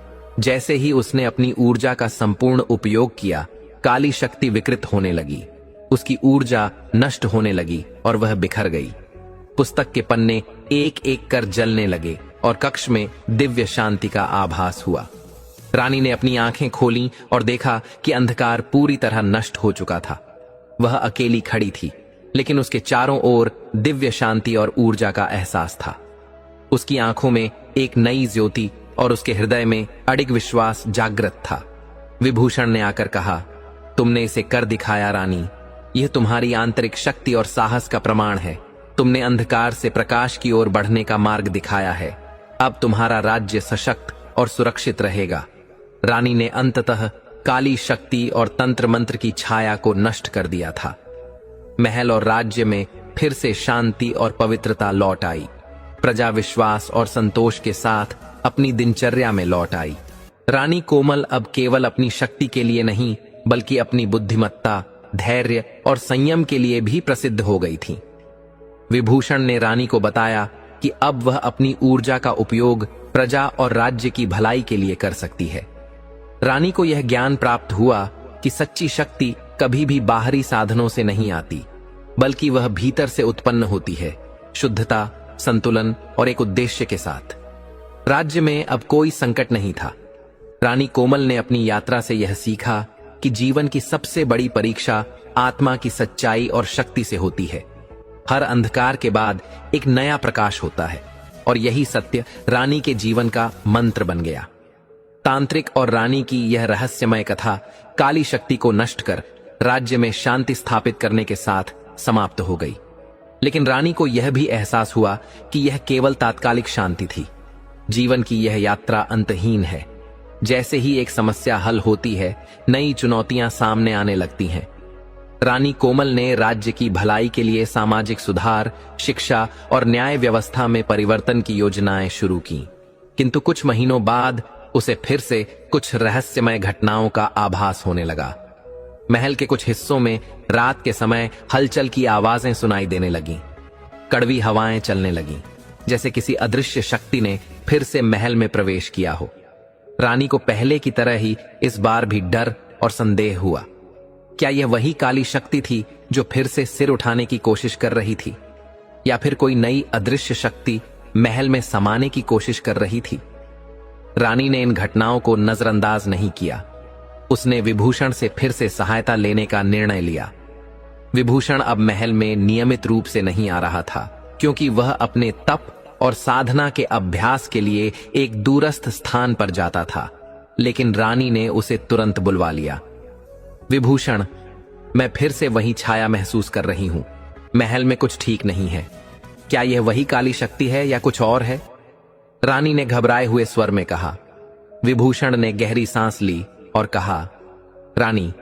Speaker 2: जैसे ही उसने अपनी ऊर्जा का संपूर्ण उपयोग किया, काली शक्ति विकृत होने लगी। उसकी ऊर्जा नष्ट होने लगी और वह बिखर गई। पुस्तक के पन्ने एक एक कर जलने लगे और कक्ष में दिव्य शांति का आभास हुआ। रानी ने अपनी आंखें खोलीं और देखा कि अंधकार पूरी तरह नष्ट हो चुका था। वह अकेली खड़ी थी, लेकिन उसके चारों ओर दिव्य शांति और ऊर्जा का एहसास था। उसकी आंखों में एक नई ज्योति और उसके हृदय में अडिग विश्वास जागृत था। विभूषण ने आकर कहा, तुमने इसे कर दिखाया रानी। यह तुम्हारी आंतरिक शक्ति और साहस का प्रमाण है। तुमने अंधकार से प्रकाश की ओर बढ़ने का मार्ग दिखाया है। अब तुम्हारा राज्य सशक्त और सुरक्षित रहेगा। रानी ने अंततः काली शक्ति और तंत्र मंत्र की छाया को नष्ट कर दिया था। महल और राज्य में फिर से शांति और पवित्रता लौट आई। प्रजा विश्वास और संतोष के साथ अपनी दिनचर्या में लौट आई। रानी कोमल अब केवल अपनी शक्ति के लिए नहीं, बल्कि अपनी बुद्धिमत्ता, धैर्य और संयम के लिए भी प्रसिद्ध हो गई थी। विभूषण ने रानी को बताया कि अब वह अपनी ऊर्जा का उपयोग प्रजा और राज्य की भलाई के लिए कर सकती है। रानी को यह ज्ञान प्राप्त हुआ कि सच्ची शक्ति कभी भी बाहरी साधनों से नहीं आती, बल्कि वह भीतर से उत्पन्न होती है, शुद्धता, संतुलन और एक उद्देश्य के साथ। राज्य में अब कोई संकट नहीं था। रानी कोमल ने अपनी यात्रा से यह सीखा कि जीवन की सबसे बड़ी परीक्षा आत्मा की सच्चाई और शक्ति से होती है। हर अंधकार के बाद एक नया प्रकाश होता है, और यही सत्य रानी के जीवन का मंत्र बन गया। तांत्रिक और रानी की यह रहस्यमय कथा काली शक्ति को नष्ट कर राज्य में शांति स्थापित करने के साथ समाप्त हो गई। लेकिन रानी को यह भी एहसास हुआ कि यह केवल तात्कालिक शांति थी। जीवन की यह यात्रा अंतहीन है। जैसे ही एक समस्या हल होती है, नई चुनौतियां सामने आने लगती हैं। रानी कोमल ने राज्य की भलाई के लिए सामाजिक सुधार, शिक्षा और न्याय व्यवस्था में परिवर्तन की योजनाएं शुरू की। किंतु कुछ महीनों बाद उसे फिर से कुछ रहस्यमय घटनाओं का आभास होने लगा। महल के कुछ हिस्सों में रात के समय हलचल की आवाजें सुनाई देने लगीं। कड़वी हवाएं चलने लगीं, जैसे किसी अदृश्य शक्ति ने फिर से महल में प्रवेश किया हो। रानी को पहले की तरह ही इस बार भी डर और संदेह हुआ। क्या यह वही काली शक्ति थी जो फिर से सिर उठाने की कोशिश कर रही थी, या फिर कोई नई अदृश्य शक्ति महल में समाने की कोशिश कर रही थी? रानी ने इन घटनाओं को नजरअंदाज नहीं किया। उसने विभूषण से फिर से सहायता लेने का निर्णय लिया। विभूषण अब महल में नियमित रूप से नहीं आ रहा था, क्योंकि वह अपने तप और साधना के अभ्यास के लिए एक दूरस्थ स्थान पर जाता था। लेकिन रानी ने उसे तुरंत बुलवा लिया। विभूषण, मैं फिर से वही छाया महसूस कर रही हूं। महल में कुछ ठीक नहीं है। क्या यह वही काली शक्ति है या कुछ और है? रानी ने घबराए हुए स्वर में कहा। विभूषण ने गहरी सांस ली और कहा, रानी,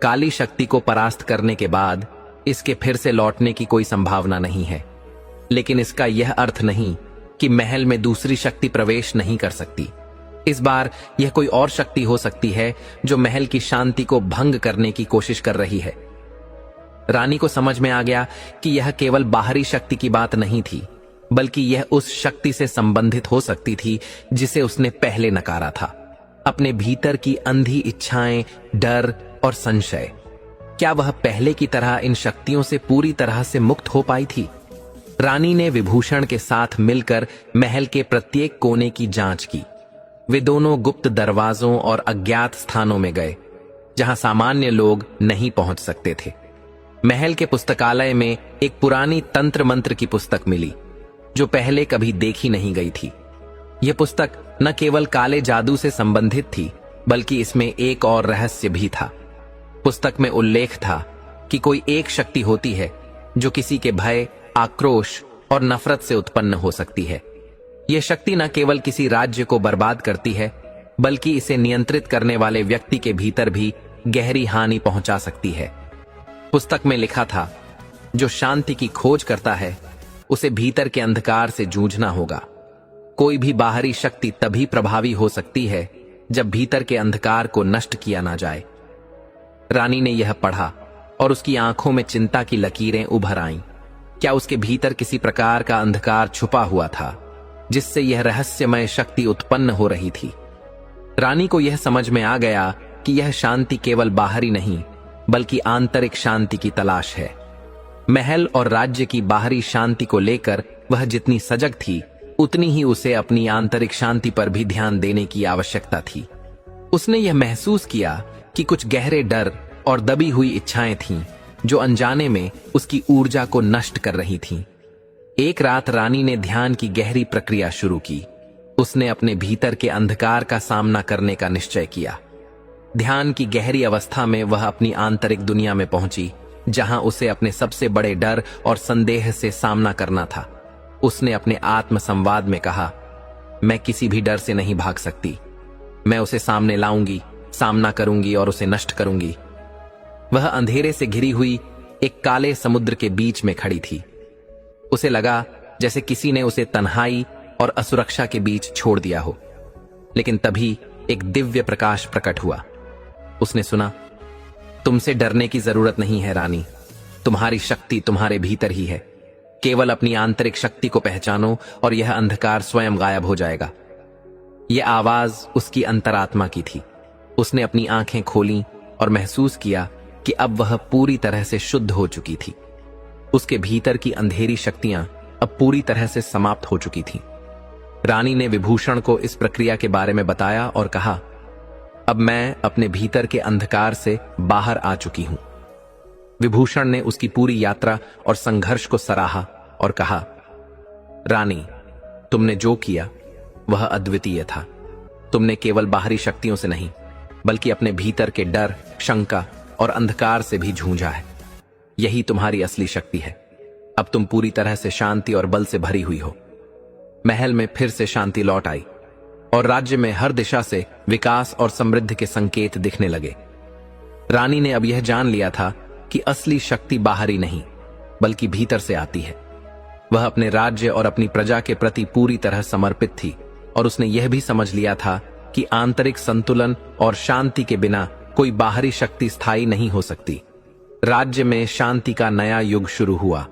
Speaker 2: काली शक्ति को परास्त करने के बाद इसके फिर से लौटने की कोई संभावना नहीं है। लेकिन इसका यह अर्थ नहीं कि महल में दूसरी शक्ति प्रवेश नहीं कर सकती। इस बार यह कोई और शक्ति हो सकती है जो महल की शांति को भंग करने की कोशिश कर रही है। रानी को समझ में आ गया कि यह केवल बाहरी शक्ति की बात नहीं थी, बल्कि यह उस शक्ति से संबंधित हो सकती थी जिसे उसने पहले नकारा था। अपने भीतर की अंधी इच्छाएं, डर और संशय। क्या वह पहले की तरह इन शक्तियों से पूरी तरह से मुक्त हो पाई थी? रानी ने विभूषण के साथ मिलकर महल के प्रत्येक कोने की जांच की। वे दोनों गुप्त दरवाजों और अज्ञात स्थानों में गए जहां सामान्य लोग नहीं पहुंच सकते थे। महल के पुस्तकालय में एक पुरानी तंत्र मंत्र की पुस्तक मिली जो पहले कभी देखी नहीं गई थी। यह पुस्तक न केवल काले जादू से संबंधित थी बल्कि इसमें एक और रहस्य भी था। पुस्तक में उल्लेख था कि कोई एक शक्ति होती है जो किसी के भय, आक्रोश और नफरत से उत्पन्न हो सकती है। यह शक्ति न केवल किसी राज्य को बर्बाद करती है बल्कि इसे नियंत्रित करने वाले व्यक्ति के भीतर भी गहरी हानि पहुंचा सकती है। पुस्तक में लिखा था, जो शांति की खोज करता है उसे भीतर के अंधकार से जूझना होगा। कोई भी बाहरी शक्ति तभी प्रभावी हो सकती है जब भीतर के अंधकार को नष्ट किया ना जाए। रानी ने यह पढ़ा और उसकी आंखों में चिंता की लकीरें उभर आईं। क्या उसके भीतर किसी प्रकार का अंधकार छुपा हुआ था जिससे यह रहस्यमय शक्ति उत्पन्न हो रही थी? रानी को यह समझ में आ गया कि यह शांति केवल बाहरी नहीं बल्कि आंतरिक शांति की तलाश है। महल और राज्य की बाहरी शांति को लेकर वह जितनी सजग थी उतनी ही उसे अपनी आंतरिक शांति पर भी ध्यान देने की आवश्यकता थी। उसने यह महसूस किया कि कुछ गहरे डर और दबी हुई इच्छाएं थीं जो अनजाने में उसकी ऊर्जा को नष्ट कर रही थीं। एक रात रानी ने ध्यान की गहरी प्रक्रिया शुरू की। उसने अपने भीतर के अंधकार का सामना करने का निश्चय किया। ध्यान की गहरी अवस्था में वह अपनी आंतरिक दुनिया में पहुंची जहां उसे अपने सबसे बड़े डर और संदेह से सामना करना था। उसने अपने आत्म संवाद में कहा, मैं किसी भी डर से नहीं भाग सकती। मैं उसे सामने लाऊंगी, सामना करूंगी और उसे नष्ट करूंगी। वह अंधेरे से घिरी हुई एक काले समुद्र के बीच में खड़ी थी। उसे लगा जैसे किसी ने उसे तन्हाई और असुरक्षा के बीच छोड़ दिया हो। लेकिन तभी एक दिव्य प्रकाश प्रकट हुआ। उसने सुना, तुमसे डरने की जरूरत नहीं है रानी, तुम्हारी शक्ति तुम्हारे भीतर ही है। केवल अपनी आंतरिक शक्ति को पहचानो और यह अंधकार स्वयं गायब हो जाएगा। यह आवाज उसकी अंतरात्मा की थी। उसने अपनी आंखें खोलीं और महसूस किया कि अब वह पूरी तरह से शुद्ध हो चुकी थी। उसके भीतर की अंधेरी शक्तियां अब पूरी तरह से समाप्त हो चुकी थीं। रानी ने विभूषण को इस प्रक्रिया के बारे में बताया और कहा, अब मैं अपने भीतर के अंधकार से बाहर आ चुकी हूं। विभूषण ने उसकी पूरी यात्रा और संघर्ष को सराहा और कहा, रानी, तुमने जो किया वह अद्वितीय था। तुमने केवल बाहरी शक्तियों से नहीं बल्कि अपने भीतर के डर, शंका और अंधकार से भी जूझा है। यही तुम्हारी असली शक्ति है। अब तुम पूरी तरह से शांति और बल से भरी हुई हो। महल में फिर से शांति लौट आई और राज्य में हर दिशा से विकास और समृद्धि के संकेत दिखने लगे। रानी ने अब यह जान लिया था कि असली शक्ति बाहरी नहीं बल्कि भीतर से आती है। वह अपने राज्य और अपनी प्रजा के प्रति पूरी तरह समर्पित थी और उसने यह भी समझ लिया था कि आंतरिक संतुलन और शांति के बिना कोई बाहरी शक्ति स्थायी नहीं हो सकती। राज्य में शांति का नया युग शुरू हुआ।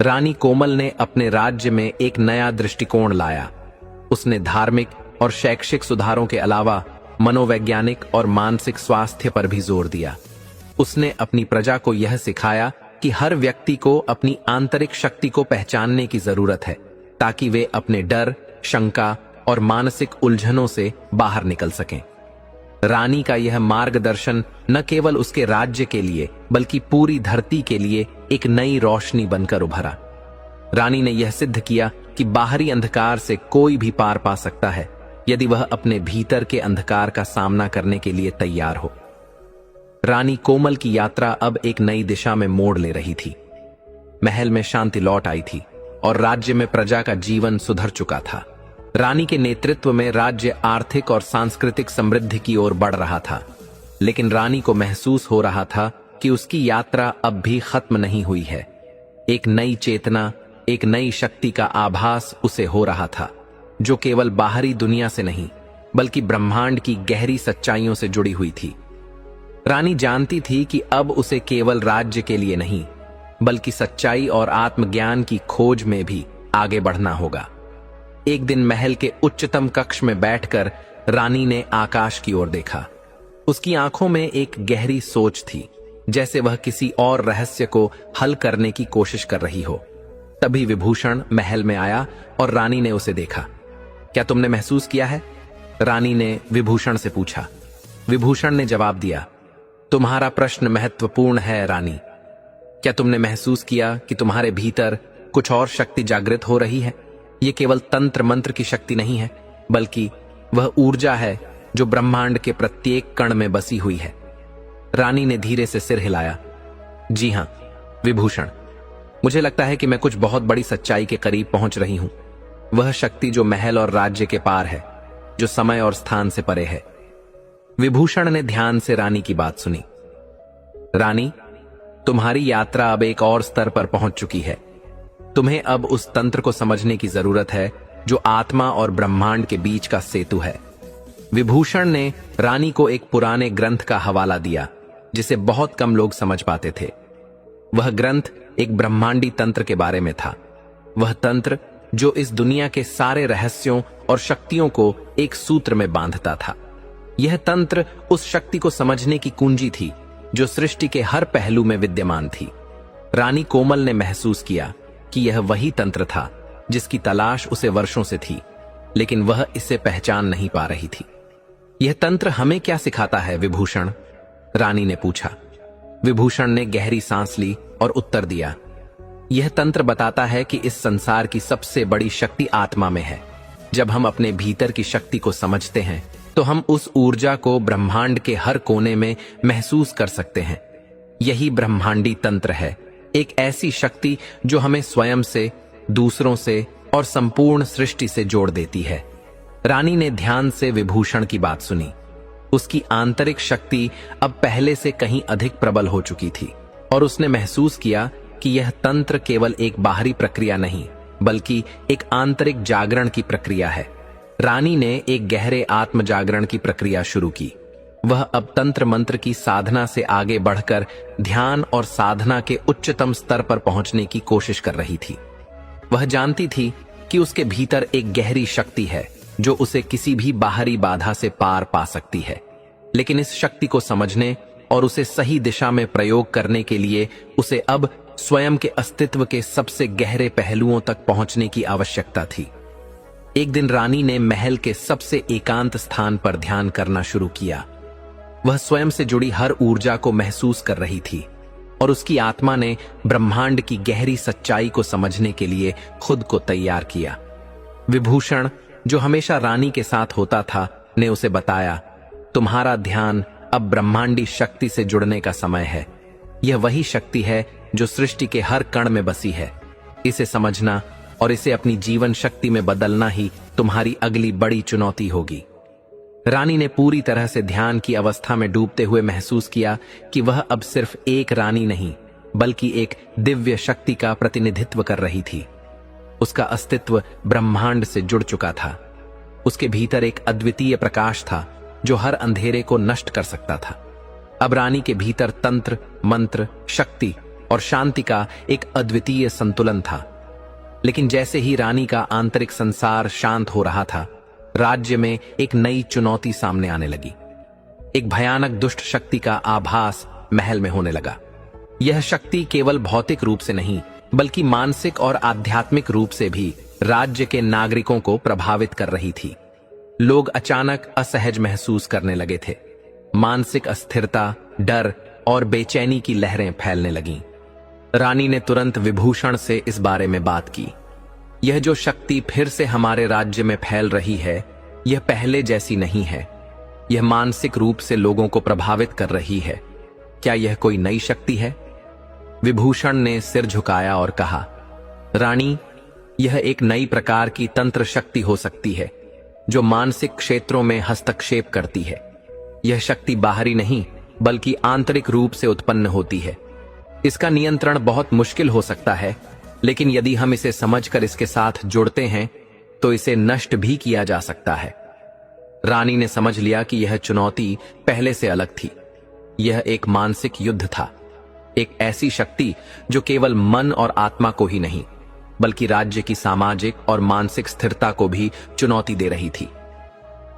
Speaker 2: रानी कोमल ने अपने राज्य में एक नया दृष्टिकोण लाया। उसने धार्मिक और शैक्षिक सुधारों के अलावा मनोवैज्ञानिक और मानसिक स्वास्थ्य पर भी जोर दिया। उसने अपनी प्रजा को यह सिखाया कि हर व्यक्ति को अपनी आंतरिक शक्ति को पहचानने की जरूरत है ताकि वे अपने डर, शंका और मानसिक उलझनों से बाहर निकल सकें। रानी का यह मार्गदर्शन न केवल उसके राज्य के लिए बल्कि पूरी धरती के लिए एक नई रोशनी बनकर उभरा। रानी ने यह सिद्ध किया कि बाहरी अंधकार से कोई भी पार पा सकता है यदि वह अपने भीतर के अंधकार का सामना करने के लिए तैयार हो। रानी कोमल की यात्रा अब एक नई दिशा में मोड़ ले रही थी। महल में शांति लौट आई थी और राज्य में प्रजा का जीवन सुधर चुका था। रानी के नेतृत्व में राज्य आर्थिक और सांस्कृतिक समृद्धि की ओर बढ़ रहा था। लेकिन रानी को महसूस हो रहा था कि उसकी यात्रा अब भी खत्म नहीं हुई है। एक नई चेतना, एक नई शक्ति का आभास उसे हो रहा था जो केवल बाहरी दुनिया से नहीं बल्कि ब्रह्मांड की गहरी सच्चाइयों से जुड़ी हुई थी। रानी जानती थी कि अब उसे केवल राज्य के लिए नहीं बल्कि सच्चाई और आत्मज्ञान की खोज में भी आगे बढ़ना होगा। एक दिन महल के उच्चतम कक्ष में बैठकर रानी ने आकाश की ओर देखा। उसकी आंखों में एक गहरी सोच थी, जैसे वह किसी और रहस्य को हल करने की कोशिश कर रही हो। तभी विभूषण महल में आया और रानी ने उसे देखा। क्या तुमने महसूस किया है? रानी ने विभूषण से पूछा। विभूषण ने जवाब दिया, तुम्हारा प्रश्न महत्वपूर्ण है रानी। क्या तुमने महसूस किया कि तुम्हारे भीतर कुछ और शक्ति जागृत हो रही है? ये केवल तंत्र मंत्र की शक्ति नहीं है, बल्कि वह ऊर्जा है जो ब्रह्मांड के प्रत्येक कण में बसी हुई है। रानी ने धीरे से सिर हिलाया। जी हां विभूषण, मुझे लगता है कि मैं कुछ बहुत बड़ी सच्चाई के करीब पहुंच रही हूं। वह शक्ति जो महल और राज्य के पार है, जो समय और स्थान से परे है। विभूषण ने ध्यान से रानी की बात सुनी। रानी, तुम्हारी यात्रा अब एक और स्तर पर पहुंच चुकी है। तुम्हें अब उस तंत्र को समझने की जरूरत है जो आत्मा और ब्रह्मांड के बीच का सेतु है। विभूषण ने रानी को एक पुराने ग्रंथ का हवाला दिया जिसे बहुत कम लोग समझ पाते थे। वह ग्रंथ एक ब्रह्मांडी तंत्र के बारे में था। वह तंत्र जो इस दुनिया के सारे रहस्यों और शक्तियों को एक सूत्र में बांधता था। यह तंत्र उस शक्ति को समझने की कुंजी थी जो सृष्टि के हर पहलू में विद्यमान थी। रानी कोमल ने महसूस किया कि यह वही तंत्र था जिसकी तलाश उसे वर्षों से थी, लेकिन वह इसे पहचान नहीं पा रही थी। यह तंत्र हमें क्या सिखाता है विभूषण? रानी ने पूछा। विभूषण ने गहरी सांस ली और उत्तर दिया, यह तंत्र बताता है कि इस संसार की सबसे बड़ी शक्ति आत्मा में है। जब हम अपने भीतर की शक्ति को समझते हैं तो हम उस ऊर्जा को ब्रह्मांड के हर कोने में महसूस कर सकते हैं। यही ब्रह्मांडी तंत्र है, एक ऐसी शक्ति जो हमें स्वयं से, दूसरों से और संपूर्ण सृष्टि से जोड़ देती है। रानी ने ध्यान से विभूषण की बात सुनी। उसकी आंतरिक शक्ति अब पहले से कहीं अधिक प्रबल हो चुकी थी और उसने महसूस किया कि यह तंत्र केवल एक बाहरी प्रक्रिया नहीं, बल्कि एक आंतरिक जागरण की प्रक्रिया है। रानी ने एक गहरे आत्म जागरण की प्रक्रिया शुरू की। वह अब तंत्र मंत्र की साधना से आगे बढ़कर ध्यान और साधना के उच्चतम स्तर पर पहुंचने की कोशिश कर रही थी। वह जानती थी कि उसके भीतर एक गहरी शक्ति है जो उसे किसी भी बाहरी बाधा से पार पा सकती है, लेकिन इस शक्ति को समझने और उसे सही दिशा में प्रयोग करने के लिए उसे अब स्वयं के अस्तित्व के सबसे गहरे पहलुओं तक पहुंचने की आवश्यकता थी। एक दिन रानी ने महल के सबसे एकांत स्थान पर ध्यान करना शुरू किया। वह स्वयं से जुड़ी हर ऊर्जा को महसूस कर रही थी और उसकी आत्मा ने ब्रह्मांड की गहरी सच्चाई को समझने के लिए खुद को तैयार किया। विभूषण, जो हमेशा रानी के साथ होता था, ने उसे बताया, तुम्हारा ध्यान अब ब्रह्मांडी शक्ति से जुड़ने का समय है। यह वही शक्ति है जो सृष्टि के हर कण में बसी है। इसे समझना और इसे अपनी जीवन शक्ति में बदलना ही तुम्हारी अगली बड़ी चुनौती होगी। रानी ने पूरी तरह से ध्यान की अवस्था में डूबते हुए महसूस किया कि वह अब सिर्फ एक रानी नहीं, बल्कि एक दिव्य शक्ति का प्रतिनिधित्व कर रही थी। उसका अस्तित्व ब्रह्मांड से जुड़ चुका था। उसके भीतर एक अद्वितीय प्रकाश था जो हर अंधेरे को नष्ट कर सकता था। अब रानी के भीतर तंत्र, मंत्र, शक्ति और शांति का एक अद्वितीय संतुलन था। लेकिन जैसे ही रानी का आंतरिक संसार शांत हो रहा था, राज्य में एक नई चुनौती सामने आने लगी। एक भयानक दुष्ट शक्ति का आभास महल में होने लगा। यह शक्ति केवल भौतिक रूप से नहीं, बल्कि मानसिक और आध्यात्मिक रूप से भी राज्य के नागरिकों को प्रभावित कर रही थी। लोग अचानक असहज महसूस करने लगे थे। मानसिक अस्थिरता, डर और बेचैनी की लहरें फैलने लगीं। रानी ने तुरंत विभूषण से इस बारे में बात की। यह जो शक्ति फिर से हमारे राज्य में फैल रही है, यह पहले जैसी नहीं है। यह मानसिक रूप से लोगों को प्रभावित कर रही है। क्या यह कोई नई शक्ति है? विभूषण ने सिर झुकाया और कहा, रानी, यह एक नई प्रकार की तंत्र शक्ति हो सकती है जो मानसिक क्षेत्रों में हस्तक्षेप करती है। यह शक्ति बाहरी नहीं, बल्कि आंतरिक रूप से उत्पन्न होती है। इसका नियंत्रण बहुत मुश्किल हो सकता है, लेकिन यदि हम इसे समझकर इसके साथ जुड़ते हैं तो इसे नष्ट भी किया जा सकता है। रानी ने समझ लिया कि यह चुनौती पहले से अलग थी। यह एक मानसिक युद्ध था, एक ऐसी शक्ति जो केवल मन और आत्मा को ही नहीं, बल्कि राज्य की सामाजिक और मानसिक स्थिरता को भी चुनौती दे रही थी।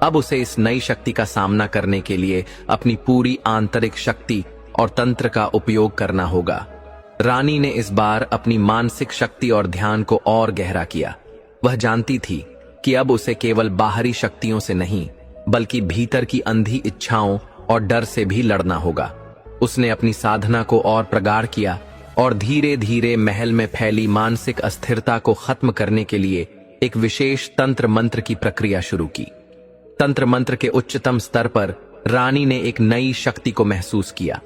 Speaker 2: अब उसे इस नई शक्ति का सामना करने के लिए अपनी पूरी आंतरिक शक्ति और तंत्र का उपयोग करना होगा। रानी ने इस बार अपनी मानसिक शक्ति और ध्यान को और गहरा किया। वह जानती थी कि अब उसे केवल बाहरी शक्तियों से नहीं, बल्कि भीतर की अंधी इच्छाओं और डर से भी लड़ना होगा। उसने अपनी साधना को और प्रगाढ़ किया और धीरे धीरे महल में फैली मानसिक अस्थिरता को खत्म करने के लिए एक विशेष तंत्र मंत्र की प्रक्रिया शुरू की। तंत्र मंत्र के उच्चतम स्तर पर रानी ने एक नई शक्ति को महसूस किया।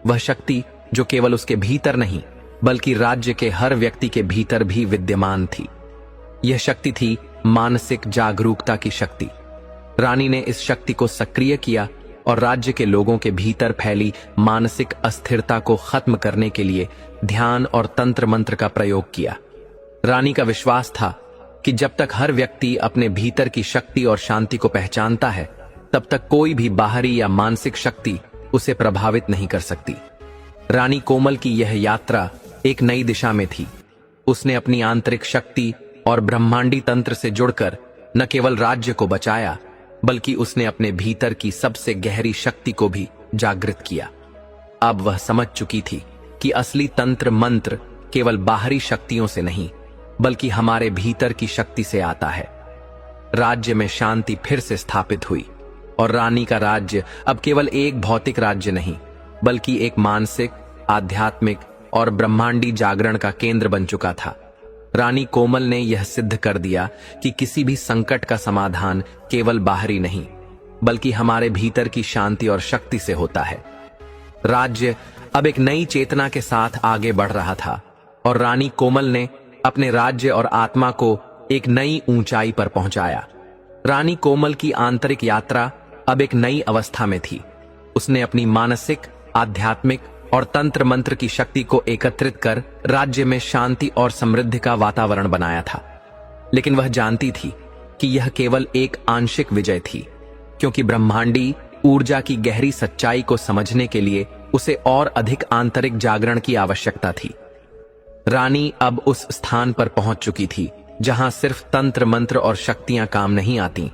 Speaker 2: वह शक्ति जो केवल उसके भीतर नहीं बल्कि राज्य के हर व्यक्ति के भीतर भी विद्यमान थी। यह शक्ति थी मानसिक जागरूकता की शक्ति। रानी ने इस शक्ति को सक्रिय किया और राज्य के लोगों के भीतर फैली मानसिक अस्थिरता को खत्म करने के लिए ध्यान और तंत्र मंत्र का प्रयोग किया। रानी का विश्वास था कि जब तक हर व्यक्ति अपने भीतर की शक्ति और शांति को पहचानता है, तब तक कोई भी बाहरी या मानसिक शक्ति उसे प्रभावित नहीं कर सकती। रानी कोमल की यह यात्रा एक नई दिशा में थी। उसने अपनी आंतरिक शक्ति और ब्रह्मांडी तंत्र से जुड़कर न केवल राज्य को बचाया, बल्कि उसने अपने भीतर की सबसे गहरी शक्ति को भी जागृत किया। अब वह समझ चुकी थी कि असली तंत्र मंत्र केवल बाहरी शक्तियों से नहीं, बल्कि हमारे भीतर की शक्ति से आता है। राज्य में शांति फिर से स्थापित हुई और रानी का राज्य अब केवल एक भौतिक राज्य नहीं, बल्कि एक मानसिक, आध्यात्मिक और ब्रह्मांडी जागरण का केंद्र बन चुका था। रानी कोमल ने यह सिद्ध कर दिया कि किसी भी संकट का समाधान केवल बाहरी नहीं, बल्कि हमारे भीतर की शांति और शक्ति से होता है। राज्य अब एक नई चेतना के साथ आगे बढ़ रहा था और रानी कोमल ने अपने राज्य और आत्मा को एक नई ऊंचाई पर पहुंचाया। रानी कोमल की आंतरिक यात्रा अब एक नई अवस्था में थी। उसने अपनी मानसिक, आध्यात्मिक और तंत्र मंत्र की शक्ति को एकत्रित कर राज्य में शांति और समृद्धि का वातावरण बनाया था। लेकिन वह जानती थी कि यह केवल एक आंशिक विजय थी, क्योंकि ब्रह्मांडी ऊर्जा की गहरी सच्चाई को समझने के लिए उसे और अधिक आंतरिक जागरण की आवश्यकता थी। रानी अब उस स्थान पर पहुंच चुकी थी जहां सिर्फ तंत्र मंत्र और शक्तियां काम नहीं आती।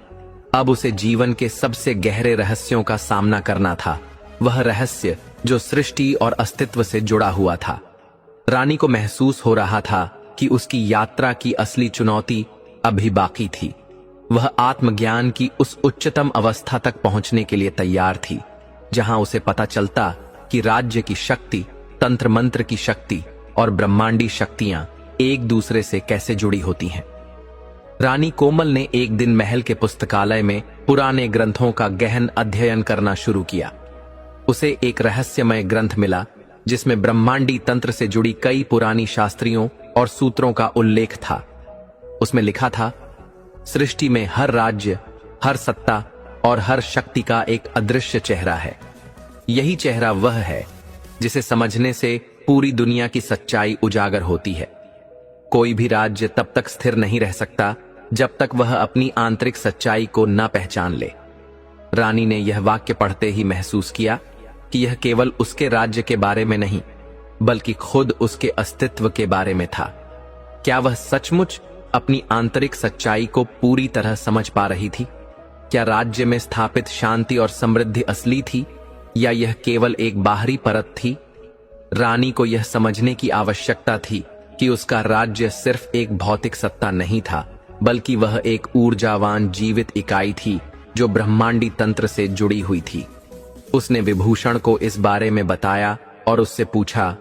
Speaker 2: अब उसे जीवन के सबसे गहरे रहस्यों का सामना करना था, वह रहस्य जो सृष्टि और अस्तित्व से जुड़ा हुआ था। रानी को महसूस हो रहा था कि उसकी यात्रा की असली चुनौती अभी बाकी थी। वह आत्मज्ञान की उस उच्चतम अवस्था तक पहुंचने के लिए तैयार थी जहां उसे पता चलता कि राज्य की शक्ति, तंत्र मंत्र की शक्ति और ब्रह्मांडी शक्तियां एक दूसरे से कैसे जुड़ी होती हैं। रानी कोमल ने एक दिन महल के पुस्तकालय में पुराने ग्रंथों का गहन अध्ययन करना शुरू किया। उसे एक रहस्यमय ग्रंथ मिला जिसमें ब्रह्मांडी तंत्र से जुड़ी कई पुरानी शास्त्रियों और सूत्रों का उल्लेख था। उसमें लिखा था, सृष्टि में हर राज्य, हर सत्ता और हर शक्ति का एक अदृश्य चेहरा है। यही चेहरा वह है जिसे समझने से पूरी दुनिया की सच्चाई उजागर होती है। कोई भी राज्य तब तक स्थिर नहीं रह सकता जब तक वह अपनी आंतरिक सच्चाई को न पहचान ले। रानी ने यह वाक्य पढ़ते ही महसूस किया कि यह केवल उसके राज्य के बारे में नहीं, बल्कि खुद उसके अस्तित्व के बारे में था। क्या वह सचमुच अपनी आंतरिक सच्चाई को पूरी तरह समझ पा रही थी? क्या राज्य में स्थापित शांति और समृद्धि असली थी या यह केवल एक बाहरी परत थी? रानी को यह समझने की आवश्यकता थी कि उसका राज्य सिर्फ एक भौतिक सत्ता नहीं था, बल्कि वह एक ऊर्जावान जीवित इकाई थी जो ब्रह्मांडी तंत्र से जुड़ी हुई थी। उसने विभूषण को इस बारे में बताया और उससे पूछा,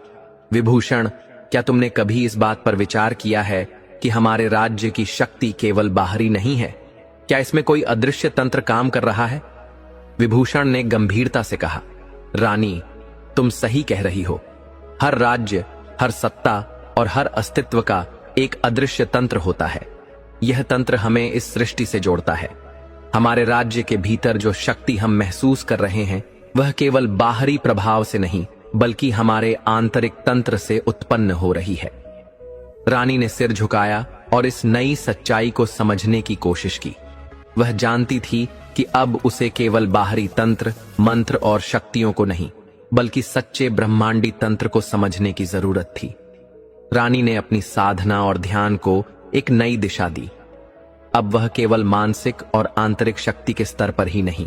Speaker 2: विभूषण, क्या तुमने कभी इस बात पर विचार किया है कि हमारे राज्य की शक्ति केवल बाहरी नहीं है? क्या इसमें कोई अदृश्य तंत्र काम कर रहा है? विभूषण ने गंभीरता से कहा, रानी, तुम सही कह रही हो। हर राज्य, हर सत्ता और हर अस्तित्व का एक अदृश्य तंत्र होता है। यह तंत्र हमें इस सृष्टि से जोड़ता है। हमारे राज्य के भीतर जो शक्ति हम महसूस कर रहे हैं, वह केवल बाहरी प्रभाव से नहीं, बल्कि हमारे आंतरिक तंत्र से उत्पन्न हो रही है। रानी ने सिर झुकाया और इस नई सच्चाई को समझने की कोशिश की। वह जानती थी कि अब उसे केवल बाहरी तंत्र, मंत्र और शक्तियों को नहीं, बल्कि सच्चे ब्रह्मांडी तंत्र को समझने की जरूरत थी। रानी ने अपनी साधना और ध्यान को एक नई दिशा दी। अब वह केवल मानसिक और आंतरिक शक्ति के स्तर पर ही नहीं,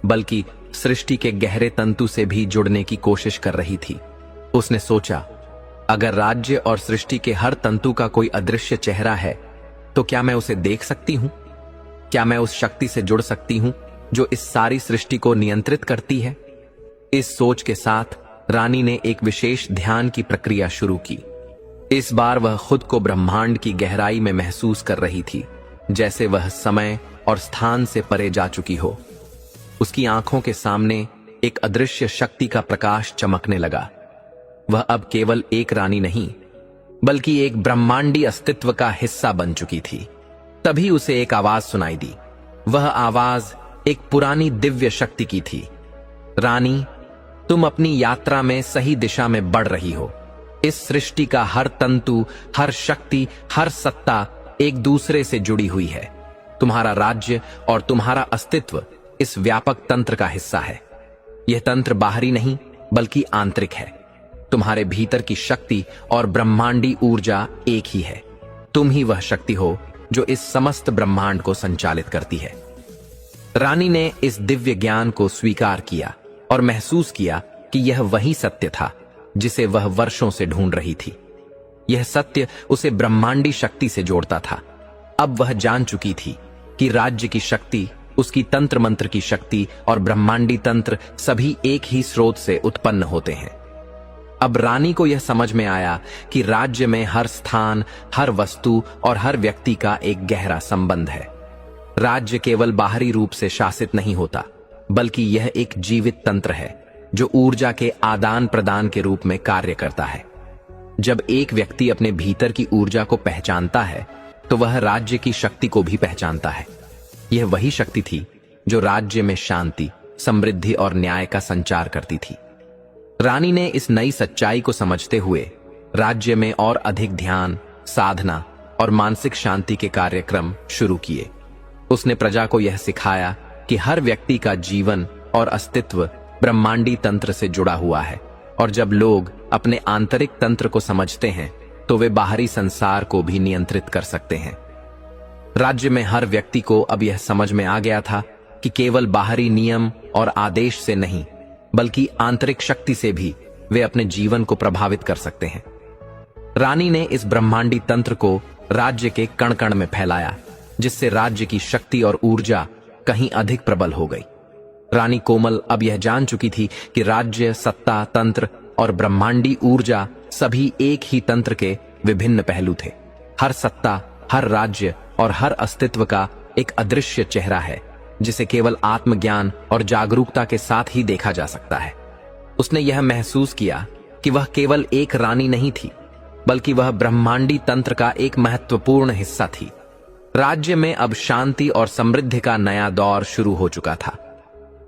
Speaker 2: बल्कि सृष्टि के गहरे तंतु से भी जुड़ने की कोशिश कर रही थी। उसने सोचा, अगर राज्य और सृष्टि के हर तंतु का कोई अदृश्य चेहरा है, तो क्या मैं उसे देख सकती हूं? क्या मैं उस शक्ति से जुड़ सकती हूं जो इस सारी सृष्टि को नियंत्रित करती है? इस सोच के साथ रानी ने एक विशेष ध्यान की प्रक्रिया शुरू की। इस बार वह खुद को ब्रह्मांड की गहराई में महसूस कर रही थी, जैसे वह समय और स्थान से परे जा चुकी हो। उसकी आंखों के सामने एक अदृश्य शक्ति का प्रकाश चमकने लगा। वह अब केवल एक रानी नहीं, बल्कि एक ब्रह्मांडी अस्तित्व का हिस्सा बन चुकी थी। तभी उसे एक आवाज सुनाई दी। वह आवाज एक पुरानी दिव्य शक्ति की थी। रानी, तुम अपनी यात्रा में सही दिशा में बढ़ रही हो। इस सृष्टि का हर तंतु, हर शक्ति, हर सत्ता एक दूसरे से जुड़ी हुई है। तुम्हारा राज्य और तुम्हारा अस्तित्व इस व्यापक तंत्र का हिस्सा है। यह तंत्र बाहरी नहीं, बल्कि आंतरिक है। तुम्हारे भीतर की शक्ति और ब्रह्मांडी ऊर्जा एक ही है। तुम ही वह शक्ति हो जो इस समस्त ब्रह्मांड को संचालित करती है। रानी ने इस दिव्य ज्ञान को स्वीकार किया और महसूस किया कि यह वही सत्य था जिसे वह वर्षों से ढूंढ रही थी। यह सत्य उसे ब्रह्मांडी शक्ति से जोड़ता था। अब वह जान चुकी थी कि राज्य की शक्ति, उसकी तंत्र मंत्र की शक्ति और ब्रह्मांडी तंत्र सभी एक ही स्रोत से उत्पन्न होते हैं। अब रानी को यह समझ में आया कि राज्य में हर स्थान, हर वस्तु और हर व्यक्ति का एक गहरा संबंध है। राज्य केवल बाहरी रूप से शासित नहीं होता, बल्कि यह एक जीवित तंत्र है जो ऊर्जा के आदान प्रदान के रूप में कार्य करता है। जब एक व्यक्ति अपने भीतर की ऊर्जा को पहचानता है, तो वह राज्य की शक्ति को भी पहचानता है। यह वही शक्ति थी जो राज्य में शांति, समृद्धि और न्याय का संचार करती थी। रानी ने इस नई सच्चाई को समझते हुए राज्य में और अधिक ध्यान, साधना और मानसिक शांति के कार्यक्रम शुरू किए। उसने प्रजा को यह सिखाया कि हर व्यक्ति का जीवन और अस्तित्व ब्रह्मांडी तंत्र से जुड़ा हुआ है, और जब लोग अपने आंतरिक तंत्र को समझते हैं तो वे बाहरी संसार को भी नियंत्रित कर सकते हैं। राज्य में हर व्यक्ति को अब यह समझ में आ गया था कि केवल बाहरी नियम और आदेश से नहीं, बल्कि आंतरिक शक्ति से भी वे अपने जीवन को प्रभावित कर सकते हैं। रानी ने इस ब्रह्मांडी तंत्र को राज्य के कण कण में फैलाया, जिससे राज्य की शक्ति और ऊर्जा कहीं अधिक प्रबल हो गई। रानी कोमल अब यह जान चुकी थी कि राज्य, सत्ता, तंत्र और ब्रह्मांडी ऊर्जा सभी एक ही तंत्र के विभिन्न पहलू थे। हर सत्ता, हर राज्य और हर अस्तित्व का एक अदृश्य चेहरा है, जिसे केवल आत्मज्ञान और जागरूकता के साथ ही देखा जा सकता है। उसने यह महसूस किया कि वह केवल एक रानी नहीं थी, बल्कि वह ब्रह्मांडी तंत्र का एक महत्वपूर्ण हिस्सा थी। राज्य में अब शांति और समृद्धि का नया दौर शुरू हो चुका था।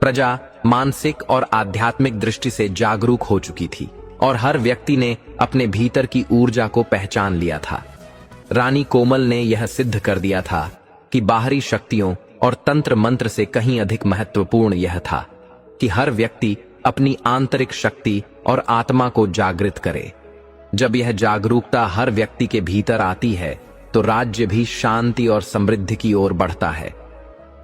Speaker 2: प्रजा मानसिक और आध्यात्मिक दृष्टि से जागरूक हो चुकी थी और हर व्यक्ति ने अपने भीतर की ऊर्जा को पहचान लिया था। रानी कोमल ने यह सिद्ध कर दिया था कि बाहरी शक्तियों और तंत्र मंत्र से कहीं अधिक महत्वपूर्ण यह था कि हर व्यक्ति अपनी आंतरिक शक्ति और आत्मा को जागृत करे। जब यह जागरूकता हर व्यक्ति के भीतर आती है, तो राज्य भी शांति और समृद्धि की ओर बढ़ता है।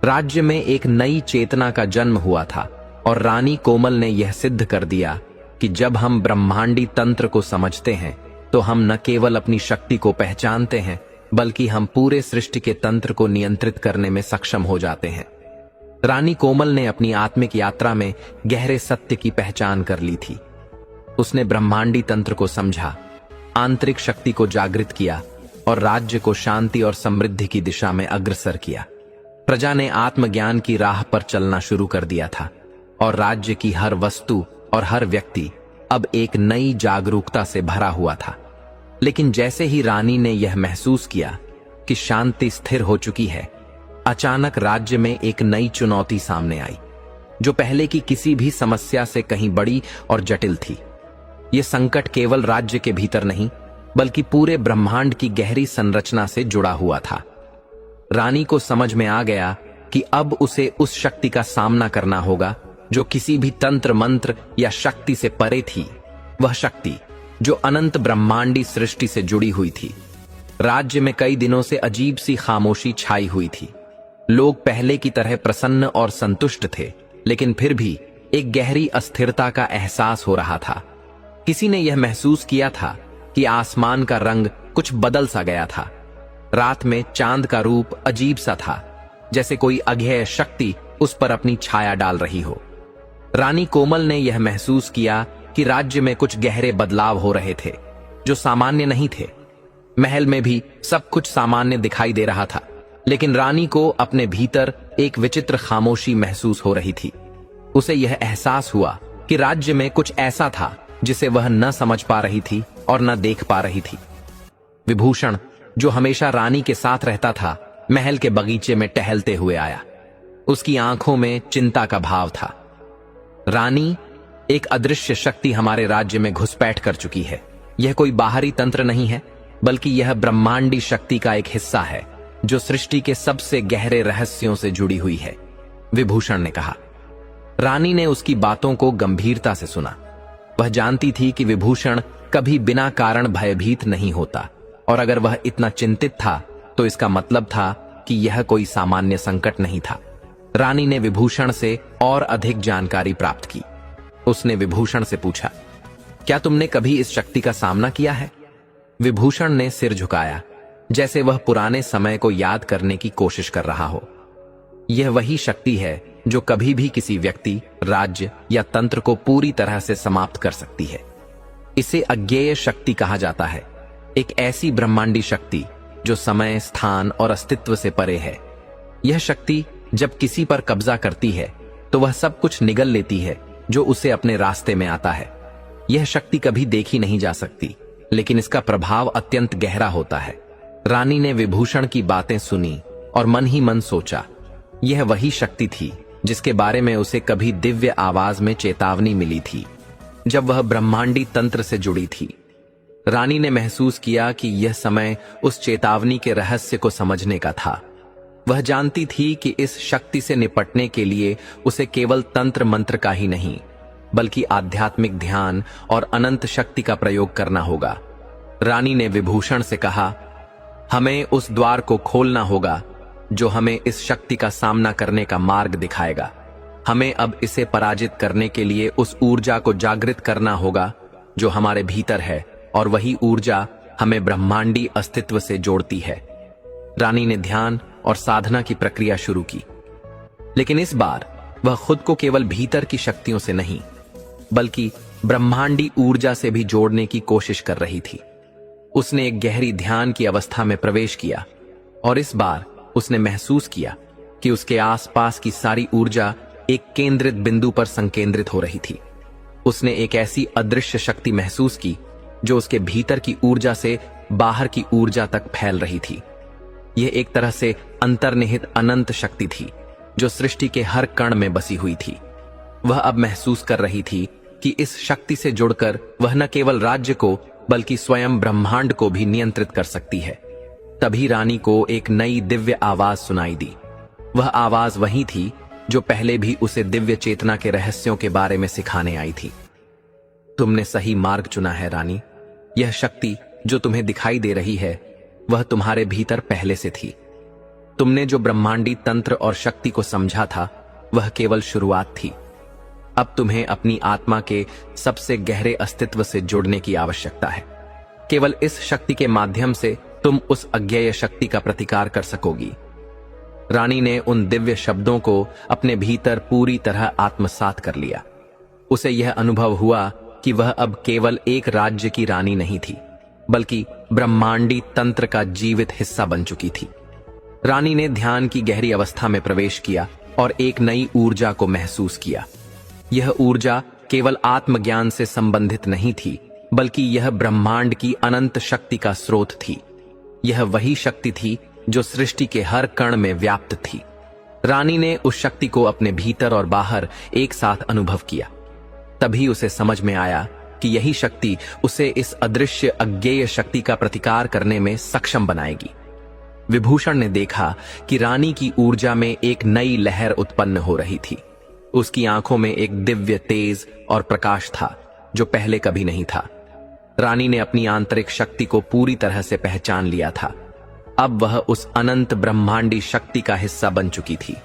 Speaker 2: राज्य में एक नई चेतना का जन्म हुआ था और रानी कोमल ने यह सिद्ध कर दिया कि जब हम ब्रह्मांडी तंत्र को समझते हैं, तो हम न केवल अपनी शक्ति को पहचानते हैं, बल्कि हम पूरे सृष्टि के तंत्र को नियंत्रित करने में सक्षम हो जाते हैं। रानी कोमल ने अपनी आत्मिक यात्रा में गहरे सत्य की पहचान कर ली थी। उसने ब्रह्मांडी तंत्र को समझा, आंतरिक शक्ति को जागृत किया और राज्य को शांति और समृद्धि की दिशा में अग्रसर किया। प्रजा ने आत्मज्ञान की राह पर चलना शुरू कर दिया था और राज्य की हर वस्तु और हर व्यक्ति अब एक नई जागरूकता से भरा हुआ था। लेकिन जैसे ही रानी ने यह महसूस किया कि शांति स्थिर हो चुकी है, अचानक राज्य में एक नई चुनौती सामने आई, जो पहले की किसी भी समस्या से कहीं बड़ी और जटिल थी। यह संकट केवल राज्य के भीतर नहीं, बल्कि पूरे ब्रह्मांड की गहरी संरचना से जुड़ा हुआ था। रानी को समझ में आ गया कि अब उसे उस शक्ति का सामना करना होगा जो किसी भी तंत्र मंत्र या शक्ति से परे थी। वह शक्ति जो अनंत ब्रह्मांडी सृष्टि से जुड़ी हुई थी। राज्य में कई दिनों से अजीब सी खामोशी छाई हुई थी। लोग पहले की तरह प्रसन्न और संतुष्ट थे, लेकिन फिर भी एक गहरी अस्थिरता का एहसास हो रहा था। किसी ने यह महसूस किया था कि आसमान का रंग कुछ बदल सा गया था। रात में चांद का रूप अजीब सा था जैसे कोई अज्ञेय शक्ति उस पर अपनी छाया डाल रही हो। रानी कोमल ने यह महसूस किया कि राज्य में कुछ गहरे बदलाव हो रहे थे जो सामान्य नहीं थे। महल में भी सब कुछ सामान्य दिखाई दे रहा था, लेकिन रानी को अपने भीतर एक विचित्र खामोशी महसूस हो रही थी। उसे यह एहसास हुआ कि राज्य में कुछ ऐसा था जिसे वह न समझ पा रही थी और न देख पा रही थी। विभूषण, जो हमेशा रानी के साथ रहता था, महल के बगीचे में टहलते हुए आया। उसकी आंखों में चिंता का भाव था। रानी, एक अदृश्य शक्ति हमारे राज्य में घुसपैठ कर चुकी है। यह कोई बाहरी तंत्र नहीं है, बल्कि यह ब्रह्मांडी शक्ति का एक हिस्सा है जो सृष्टि के सबसे गहरे रहस्यों से जुड़ी हुई है, विभूषण ने कहा। रानी ने उसकी बातों को गंभीरता से सुना। वह जानती थी कि विभूषण कभी बिना कारण भयभीत नहीं होता, और अगर वह इतना चिंतित था तो इसका मतलब था कि यह कोई सामान्य संकट नहीं था। रानी ने विभूषण से और अधिक जानकारी प्राप्त की। उसने विभूषण से पूछा, क्या तुमने कभी इस शक्ति का सामना किया है? विभूषण ने सिर झुकाया, जैसे वह पुराने समय को याद करने की कोशिश कर रहा हो। यह वही शक्ति है जो कभी भी किसी व्यक्ति, राज्य या तंत्र को पूरी तरह से समाप्त कर सकती है। इसे अज्ञेय शक्ति कहा जाता है, एक ऐसी ब्रह्मांडी शक्ति जो समय, स्थान और अस्तित्व से परे है। यह शक्ति जब किसी पर कब्जा करती है तो वह सब कुछ निगल लेती है जो उसे अपने रास्ते में आता है। यह शक्ति कभी देखी नहीं जा सकती, लेकिन इसका प्रभाव अत्यंत गहरा होता है। रानी ने विभूषण की बातें सुनी और मन ही मन सोचा, यह वही शक्ति थी जिसके बारे में उसे कभी दिव्य आवाज में चेतावनी मिली थी, जब वह ब्रह्मांडी तंत्र से जुड़ी थी। रानी ने महसूस किया कि यह समय उस चेतावनी के रहस्य को समझने का था। वह जानती थी कि इस शक्ति से निपटने के लिए उसे केवल तंत्र मंत्र का ही नहीं, बल्कि आध्यात्मिक ध्यान और अनंत शक्ति का प्रयोग करना होगा। रानी ने विभूषण से कहा, हमें उस द्वार को खोलना होगा जो हमें इस शक्ति का सामना करने का मार्ग दिखाएगा। हमें अब इसे पराजित करने के लिए उस ऊर्जा को जागृत करना होगा जो हमारे भीतर है, और वही ऊर्जा हमें ब्रह्मांडी अस्तित्व से जोड़ती है। रानी ने ध्यान और साधना की प्रक्रिया शुरू की, लेकिन इस बार वह खुद को केवल भीतर की शक्तियों से नहीं, बल्कि ब्रह्मांडी ऊर्जा से भी जोड़ने की कोशिश कर रही थी। उसने एक गहरी ध्यान की अवस्था में प्रवेश किया, और इस बार उसने महसूस किया कि उसके आसपास की सारी ऊर्जा एक केंद्रित बिंदु पर संकेंद्रित हो रही थी। उसने एक ऐसी अदृश्य शक्ति महसूस की जो उसके भीतर की ऊर्जा से बाहर की ऊर्जा तक फैल रही थी। यह एक तरह से अंतर्निहित अनंत शक्ति थी जो सृष्टि के हर कण में बसी हुई थी। वह अब महसूस कर रही थी कि इस शक्ति से जुड़कर वह न केवल राज्य को बल्कि स्वयं ब्रह्मांड को भी नियंत्रित कर सकती है। तभी रानी को एक नई दिव्य आवाज सुनाई दी। वह आवाज वही थी जो पहले भी उसे दिव्य चेतना के रहस्यों के बारे में सिखाने आई थी। तुमने सही मार्ग चुना है रानी। यह शक्ति जो तुम्हें दिखाई दे रही है वह तुम्हारे भीतर पहले से थी। तुमने जो ब्रह्मांडी तंत्र और शक्ति को समझा था वह केवल शुरुआत थी। अब तुम्हें अपनी आत्मा के सबसे गहरे अस्तित्व से जुड़ने की आवश्यकता है। केवल इस शक्ति के माध्यम से तुम उस अज्ञेय शक्ति का प्रतिकार कर सकोगी। रानी ने उन दिव्य शब्दों को अपने भीतर पूरी तरह आत्मसात कर लिया। उसे यह अनुभव हुआ कि वह अब केवल एक राज्य की रानी नहीं थी, बल्कि ब्रह्मांडी तंत्र का जीवित हिस्सा बन चुकी थी। रानी ने ध्यान की गहरी अवस्था में प्रवेश किया और एक नई ऊर्जा को महसूस किया। यह ऊर्जा केवल आत्मज्ञान से संबंधित नहीं थी, बल्कि यह ब्रह्मांड की अनंत शक्ति का स्रोत थी। यह वही शक्ति थी जो सृष्टि के हर कण में व्याप्त थी। रानी ने उस शक्ति को अपने भीतर और बाहर एक साथ अनुभव किया। तभी उसे समझ में आया कि यही शक्ति उसे इस अदृश्य अज्ञेय शक्ति का प्रतिकार करने में सक्षम बनाएगी। विभूषण ने देखा कि रानी की ऊर्जा में एक नई लहर उत्पन्न हो रही थी। उसकी आंखों में एक दिव्य तेज और प्रकाश था जो पहले कभी नहीं था। रानी ने अपनी आंतरिक शक्ति को पूरी तरह से पहचान लिया था। अब वह उस अनंत ब्रह्मांडी शक्ति का हिस्सा बन चुकी थी।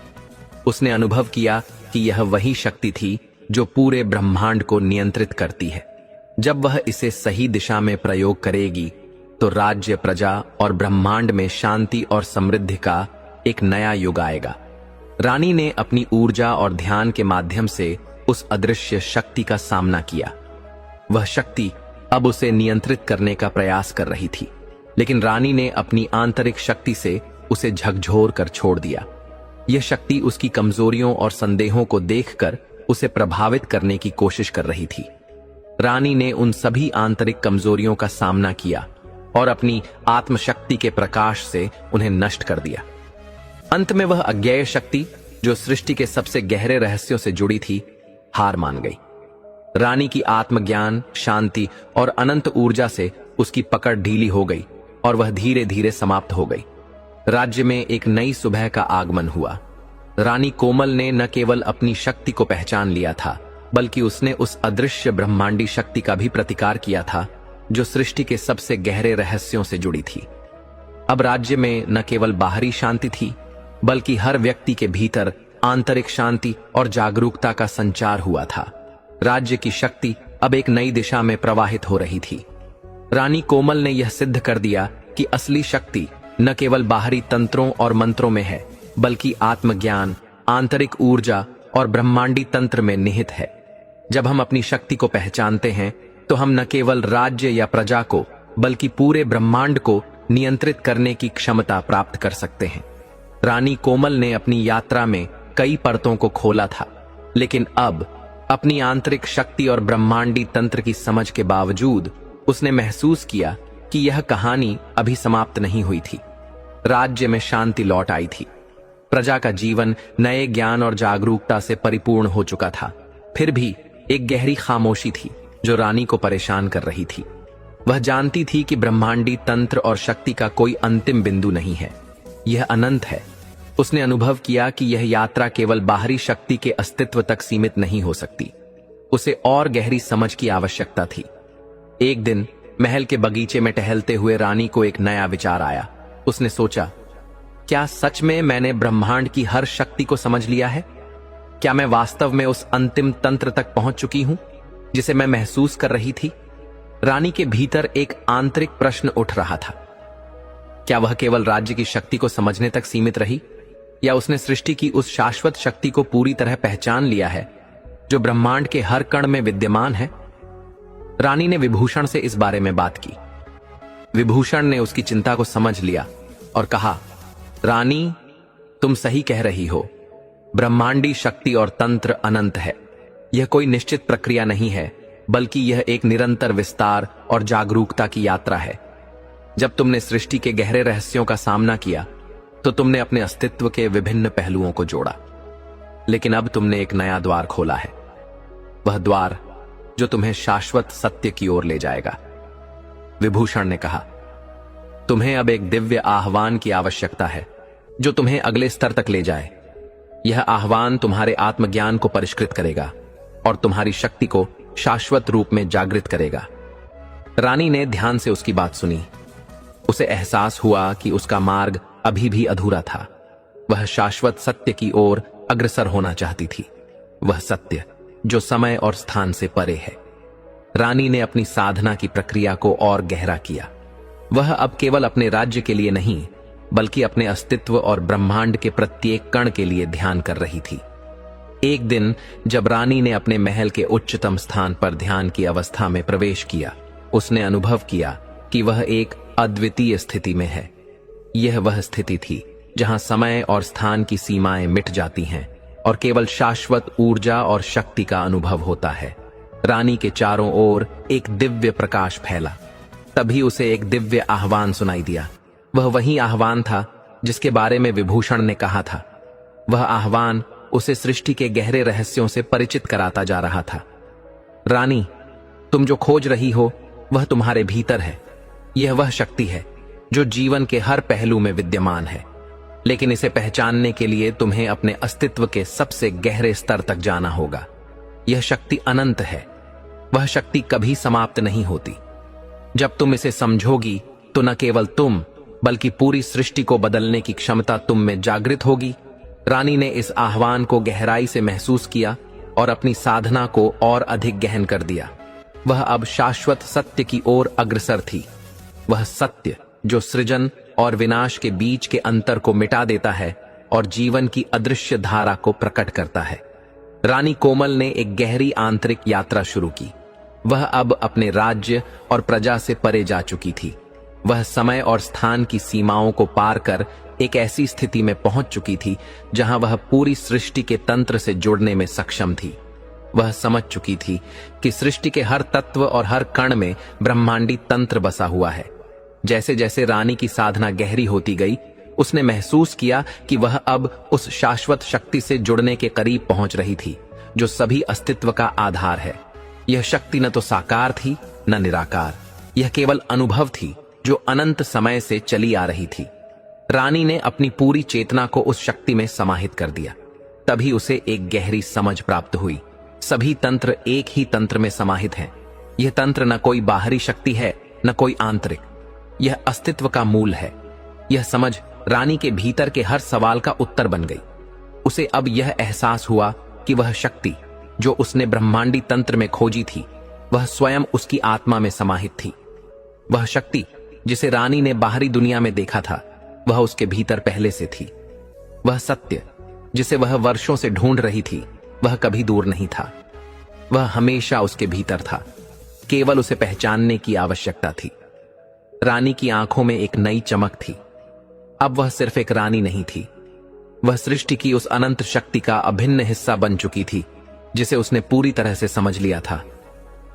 Speaker 2: उसने अनुभव किया कि यह वही शक्ति थी जो पूरे ब्रह्मांड को नियंत्रित करती है। जब वह इसे सही दिशा में प्रयोग करेगी तो राज्य, प्रजा और ब्रह्मांड में शांति और समृद्धि का एक नया युग आएगा। रानी ने अपनी ऊर्जा और ध्यान के माध्यम से उस अदृश्य शक्ति का सामना किया। वह शक्ति अब उसे नियंत्रित करने का प्रयास कर रही थी, लेकिन रानी ने अपनी आंतरिक शक्ति से उसे झकझोर कर छोड़ दिया। यह शक्ति उसकी कमजोरियों और संदेहों को देखकर उसे प्रभावित करने की कोशिश कर रही थी। रानी ने उन सभी आंतरिक कमजोरियों का सामना किया और अपनी आत्मशक्ति के प्रकाश से उन्हें नष्ट कर दिया। अंत में वह अज्ञेय शक्ति, जो सृष्टि के सबसे गहरे रहस्यों से जुड़ी थी, हार मान गई। रानी की आत्मज्ञान, शांति और अनंत ऊर्जा से उसकी पकड़ ढीली हो गई और वह धीरे धीरे समाप्त हो गई। राज्य में एक नई सुबह का आगमन हुआ। रानी कोमल ने न केवल अपनी शक्ति को पहचान लिया था, बल्कि उसने उस अदृश्य ब्रह्मांडी शक्ति का भी प्रतिकार किया था, जो सृष्टि के सबसे गहरे रहस्यों से जुड़ी थी। अब राज्य में न केवल बाहरी शांति थी, बल्कि हर व्यक्ति के भीतर आंतरिक शांति और जागरूकता का संचार हुआ था। राज्य की शक्ति अब एक नई दिशा में प्रवाहित हो रही थी। रानी कोमल ने यह सिद्ध कर दिया कि असली शक्ति न केवल बाहरी तंत्रों और मंत्रों में है, बल्कि आत्मज्ञान, आंतरिक ऊर्जा और ब्रह्मांडी तंत्र में निहित है। जब हम अपनी शक्ति को पहचानते हैं, तो हम न केवल राज्य या प्रजा को, बल्कि पूरे ब्रह्मांड को नियंत्रित करने की क्षमता प्राप्त कर सकते हैं। रानी कोमल ने अपनी यात्रा में कई परतों को खोला था, लेकिन अब अपनी आंतरिक शक्ति और ब्रह्मांडी तंत्र की समझ के बावजूद उसने महसूस किया कि यह कहानी अभी समाप्त नहीं हुई थी। राज्य में शांति लौट आई थी। प्रजा का जीवन नए ज्ञान और जागरूकता से परिपूर्ण हो चुका था। फिर भी एक गहरी खामोशी थी जो रानी को परेशान कर रही थी। वह जानती थी कि ब्रह्मांडी तंत्र और शक्ति का कोई अंतिम बिंदु नहीं है, यह अनंत है। उसने अनुभव किया कि यह यात्रा केवल बाहरी शक्ति के अस्तित्व तक सीमित नहीं हो सकती। उसे और गहरी समझ की आवश्यकता थी। एक दिन महल के बगीचे में टहलते हुए रानी को एक नया विचार आया। उसने सोचा, क्या सच में मैंने ब्रह्मांड की हर शक्ति को समझ लिया है? क्या मैं वास्तव में उस अंतिम तंत्र तक पहुंच चुकी हूं जिसे मैं महसूस कर रही थी? रानी के भीतर एक आंतरिक प्रश्न उठ रहा था। क्या वह केवल राज्य की शक्ति को समझने तक सीमित रही, या उसने सृष्टि की उस शाश्वत शक्ति को पूरी तरह पहचान लिया है जो ब्रह्मांड के हर कण में विद्यमान है? रानी ने विभूषण से इस बारे में बात की। विभूषण ने उसकी चिंता को समझ लिया और कहा, रानी, तुम सही कह रही हो। ब्रह्मांडी शक्ति और तंत्र अनंत है। यह कोई निश्चित प्रक्रिया नहीं है, बल्कि यह एक निरंतर विस्तार और जागरूकता की यात्रा है। जब तुमने सृष्टि के गहरे रहस्यों का सामना किया, तो तुमने अपने अस्तित्व के विभिन्न पहलुओं को जोड़ा, लेकिन अब तुमने एक नया द्वार खोला है। वह द्वार जो तुम्हें शाश्वत सत्य की ओर ले जाएगा। विभूषण ने कहा, तुम्हें अब एक दिव्य आह्वान की आवश्यकता है जो तुम्हें अगले स्तर तक ले जाए। यह आह्वान तुम्हारे आत्मज्ञान को परिष्कृत करेगा और तुम्हारी शक्ति को शाश्वत रूप में जागृत करेगा। रानी ने ध्यान से उसकी बात सुनी। उसे एहसास हुआ कि उसका मार्ग अभी भी अधूरा था। वह शाश्वत सत्य की ओर अग्रसर होना चाहती थी, वह सत्य जो समय और स्थान से परे है। रानी ने अपनी साधना की प्रक्रिया को और गहरा किया। वह अब केवल अपने राज्य के लिए नहीं, बल्कि अपने अस्तित्व और ब्रह्मांड के प्रत्येक कण के लिए ध्यान कर रही थी। एक दिन जब रानी ने अपने महल के उच्चतम स्थान पर ध्यान की अवस्था में प्रवेश किया, उसने अनुभव किया कि वह एक अद्वितीय स्थिति में है। यह वह स्थिति थी जहां समय और स्थान की सीमाएं मिट जाती हैं और केवल शाश्वत ऊर्जा और शक्ति का अनुभव होता है। रानी के चारों ओर एक दिव्य प्रकाश फैला। तभी उसे एक दिव्य आह्वान सुनाई दिया। वह वही आह्वान था जिसके बारे में विभूषण ने कहा था। वह आह्वान उसे सृष्टि के गहरे रहस्यों से परिचित कराता जा रहा था। रानी, तुम जो खोज रही हो वह तुम्हारे भीतर है। यह वह शक्ति है जो जीवन के हर पहलू में विद्यमान है, लेकिन इसे पहचानने के लिए तुम्हें अपने अस्तित्व के सबसे गहरे स्तर तक जाना होगा। यह शक्ति अनंत है। वह शक्ति कभी समाप्त नहीं होती। जब तुम इसे समझोगी तो न केवल तुम, बल्कि पूरी सृष्टि को बदलने की क्षमता तुम में जागृत होगी। रानी ने इस आह्वान को गहराई से महसूस किया और अपनी साधना को और अधिक गहन कर दिया। वह अब शाश्वत सत्य की ओर अग्रसर थी। वह सत्य जो सृजन और विनाश के बीच के अंतर को मिटा देता है और जीवन की अदृश्य धारा को प्रकट करता है। रानी कोमल ने एक गहरी आंतरिक यात्रा शुरू की। वह अब अपने राज्य और प्रजा से परे जा चुकी थी। वह समय और स्थान की सीमाओं को पार कर एक ऐसी स्थिति में पहुंच चुकी थी जहां वह पूरी सृष्टि के तंत्र से जुड़ने में सक्षम थी। वह समझ चुकी थी कि सृष्टि के हर तत्व और हर कण में ब्रह्मांडी तंत्र बसा हुआ है। जैसे जैसे रानी की साधना गहरी होती गई, उसने महसूस किया कि वह अब उस शाश्वत शक्ति से जुड़ने के करीब पहुंच रही थी जो सभी अस्तित्व का आधार है। यह शक्ति न तो साकार थी न निराकार, यह केवल अनुभव थी जो अनंत समय से चली आ रही थी। रानी ने अपनी पूरी चेतना को उस शक्ति में समाहित कर दिया। तभी उसे एक गहरी समझ प्राप्त हुई। सभी तंत्र एक ही तंत्र में समाहित हैं। यह तंत्र न कोई बाहरी शक्ति है न कोई आंतरिक, यह अस्तित्व का मूल है। यह समझ रानी के भीतर के हर सवाल का उत्तर बन गई। उसे अब यह एहसास हुआ कि वह शक्ति जो उसने ब्रह्मांडी तंत्र में खोजी थी, वह स्वयं उसकी आत्मा में समाहित थी। वह शक्ति जिसे रानी ने बाहरी दुनिया में देखा था, वह उसके भीतर पहले से थी। वह सत्य जिसे वह वर्षों से ढूंढ रही थी, वह कभी दूर नहीं था। वह हमेशा उसके भीतर था, केवल उसे पहचानने की आवश्यकता थी। रानी की आंखों में एक नई चमक थी। अब वह सिर्फ एक रानी नहीं थी, वह सृष्टि की उस अनंत शक्ति का अभिन्न हिस्सा बन चुकी थी जिसे उसने पूरी तरह से समझ लिया था।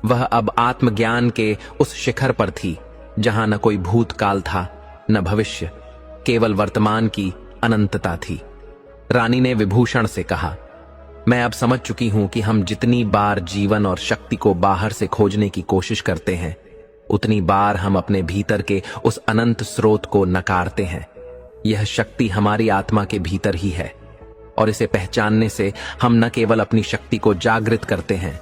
Speaker 2: वह अब आत्मज्ञान के उस शिखर पर थी जहां न कोई भूतकाल था न भविष्य, केवल वर्तमान की अनंतता थी। रानी ने विभूषण से कहा, मैं अब समझ चुकी हूं कि हम जितनी बार जीवन और शक्ति को बाहर से खोजने की कोशिश करते हैं, उतनी बार हम अपने भीतर के उस अनंत स्रोत को नकारते हैं। यह शक्ति हमारी आत्मा के भीतर ही है और इसे पहचानने से हम न केवल अपनी शक्ति को जागृत करते हैं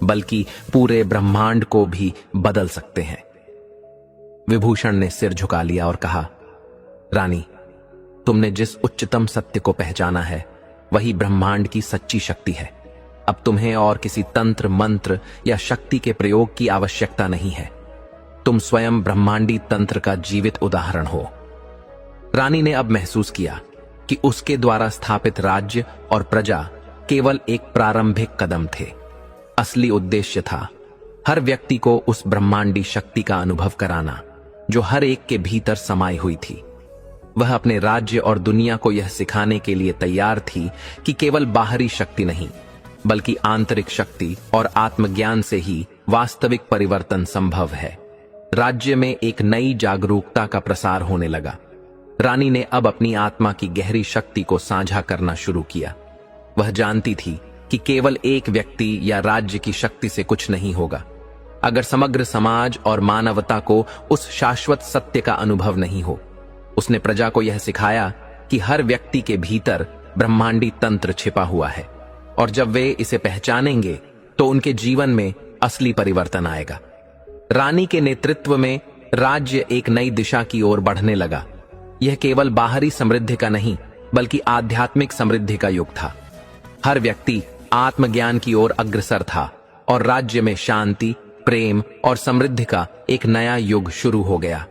Speaker 2: बल्कि पूरे ब्रह्मांड को भी बदल सकते हैं। विभूषण ने सिर झुका लिया और कहा, रानी, तुमने जिस उच्चतम सत्य को पहचाना है वही ब्रह्मांड की सच्ची शक्ति है। अब तुम्हें और किसी तंत्र, मंत्र या शक्ति के प्रयोग की आवश्यकता नहीं है। तुम स्वयं ब्रह्मांडी तंत्र का जीवित उदाहरण हो। रानी ने अब महसूस किया कि उसके द्वारा स्थापित राज्य और प्रजा केवल एक प्रारंभिक कदम थे। असली उद्देश्य था हर व्यक्ति को उस ब्रह्मांडी शक्ति का अनुभव कराना जो हर एक के भीतर समाई हुई थी। वह अपने राज्य और दुनिया को यह सिखाने के लिए तैयार थी कि केवल बाहरी शक्ति नहीं बल्कि आंतरिक शक्ति और आत्मज्ञान से ही वास्तविक परिवर्तन संभव है। राज्य में एक नई जागरूकता का प्रसार होने लगा। रानी ने अब अपनी आत्मा की गहरी शक्ति को साझा करना शुरू किया। वह जानती थी कि केवल एक व्यक्ति या राज्य की शक्ति से कुछ नहीं होगा अगर समग्र समाज और मानवता को उस शाश्वत सत्य का अनुभव नहीं हो। उसने प्रजा को यह सिखाया कि हर व्यक्ति के भीतर ब्रह्मांडी तंत्र छिपा हुआ है और जब वे इसे पहचानेंगे तो उनके जीवन में असली परिवर्तन आएगा। रानी के नेतृत्व में राज्य एक नई दिशा की ओर बढ़ने लगा। यह केवल बाहरी समृद्धि का नहीं बल्कि आध्यात्मिक समृद्धि का युग था। हर व्यक्ति आत्मज्ञान की ओर अग्रसर था और राज्य में शांति, प्रेम और समृद्धि का एक नया युग शुरू हो गया।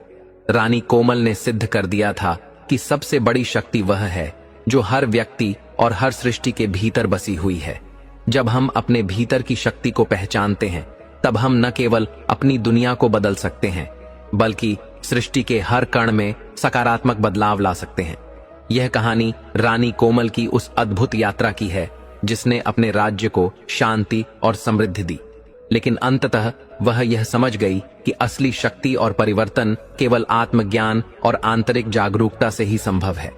Speaker 2: रानी कोमल ने सिद्ध कर दिया था कि सबसे बड़ी शक्ति वह है जो हर व्यक्ति और हर सृष्टि के भीतर बसी हुई है। जब हम अपने भीतर की शक्ति को पहचानते हैं तब हम न केवल अपनी दुनिया को बदल सकते हैं बल्कि सृष्टि के हर कण में सकारात्मक बदलाव ला सकते हैं। यह कहानी रानी कोमल की उस अद्भुत यात्रा की है जिसने अपने राज्य को शांति और समृद्धि दी, लेकिन अंततः वह यह समझ गई कि असली शक्ति और परिवर्तन केवल आत्मज्ञान और आंतरिक जागरूकता से ही संभव है।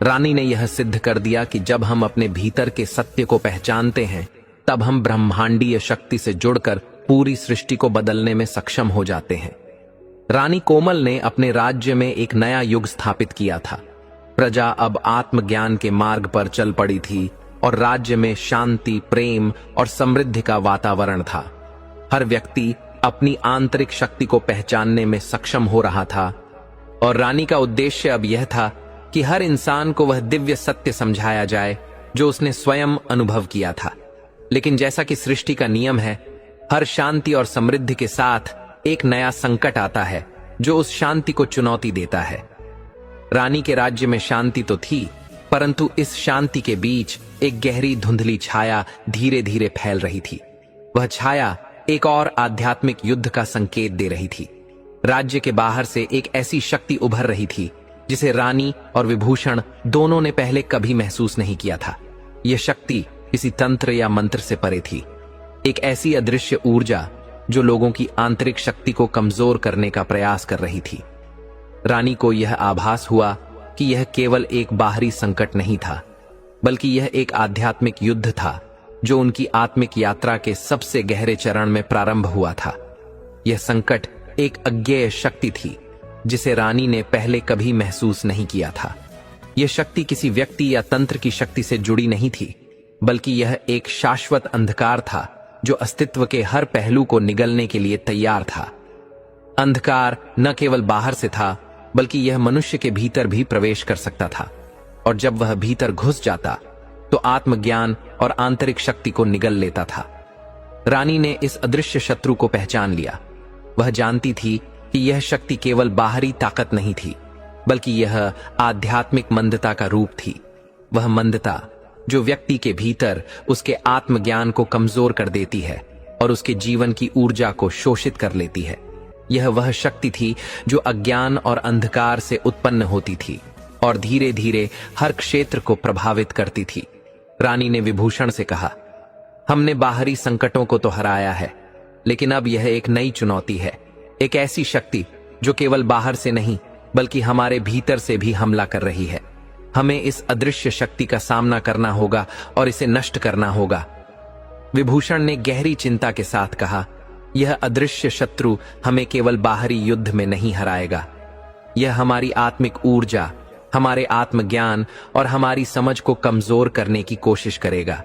Speaker 2: रानी ने यह सिद्ध कर दिया कि जब हम अपने भीतर के सत्य को पहचानते हैं तब हम ब्रह्मांडीय शक्ति से जुड़कर पूरी सृष्टि को बदलने में सक्षम हो जाते हैं। रानी कोमल ने अपने राज्य में एक नया युग स्थापित किया था। प्रजा अब आत्मज्ञान के मार्ग पर चल पड़ी थी और राज्य में शांति, प्रेम और समृद्धि का वातावरण था। हर व्यक्ति अपनी आंतरिक शक्ति को पहचानने में सक्षम हो रहा था और रानी का उद्देश्य अब यह था कि हर इंसान को वह दिव्य सत्य समझाया जाए जो उसने स्वयं अनुभव किया था। लेकिन जैसा कि सृष्टि का नियम है, हर शांति और समृद्धि के साथ एक नया संकट आता है जो उस शांति को चुनौती देता है। रानी के राज्य में शांति तो थी, परंतु इस शांति के बीच एक गहरी धुंधली छाया धीरे धीरे फैल रही थी। वह छाया एक और आध्यात्मिक युद्ध का संकेत दे रही थी। राज्य के बाहर से एक ऐसी शक्ति उभर रही थी जिसे रानी और विभूषण दोनों ने पहले कभी महसूस नहीं किया था। यह शक्ति किसी तंत्र या मंत्र से परे थी, एक ऐसी अदृश्य ऊर्जा जो लोगों की आंतरिक शक्ति को कमजोर करने का प्रयास कर रही थी। रानी को यह आभास हुआ कि यह केवल एक बाहरी संकट नहीं था, बल्कि यह एक आध्यात्मिक युद्ध था जो उनकी आत्मिक यात्रा के सबसे गहरे चरण में प्रारंभ हुआ था। यह संकट एक अज्ञेय शक्ति थी जिसे रानी ने पहले कभी महसूस नहीं किया था। यह शक्ति किसी व्यक्ति या तंत्र की शक्ति से जुड़ी नहीं थी, बल्कि यह एक शाश्वत अंधकार था जो अस्तित्व के हर पहलू को निगलने के लिए तैयार था। अंधकार न केवल बाहर से था, बल्कि यह मनुष्य के भीतर भी प्रवेश कर सकता था, और जब वह भीतर घुस जाता तो आत्मज्ञान और आंतरिक शक्ति को निगल लेता था। रानी ने इस अदृश्य शत्रु को पहचान लिया। वह जानती थी कि यह शक्ति केवल बाहरी ताकत नहीं थी, बल्कि यह आध्यात्मिक मंदता का रूप थी। वह मंदता जो व्यक्ति के भीतर उसके आत्मज्ञान को कमजोर कर देती है और उसके जीवन की ऊर्जा को शोषित कर लेती है। यह वह शक्ति थी जो अज्ञान और अंधकार से उत्पन्न होती थी और धीरे धीरे हर क्षेत्र को प्रभावित करती थी। रानी ने विभूषण से कहा, हमने बाहरी संकटों को तो हराया है, लेकिन अब यह एक नई चुनौती है, एक ऐसी शक्ति जो केवल बाहर से नहीं बल्कि हमारे भीतर से भी हमला कर रही है। हमें इस अदृश्य शक्ति का सामना करना होगा और इसे नष्ट करना होगा। विभूषण ने गहरी चिंता के साथ कहा, यह अदृश्य शत्रु हमें केवल बाहरी युद्ध में नहीं हराएगा, यह हमारी आत्मिक ऊर्जा, हमारे आत्मज्ञान और हमारी समझ को कमजोर करने की कोशिश करेगा।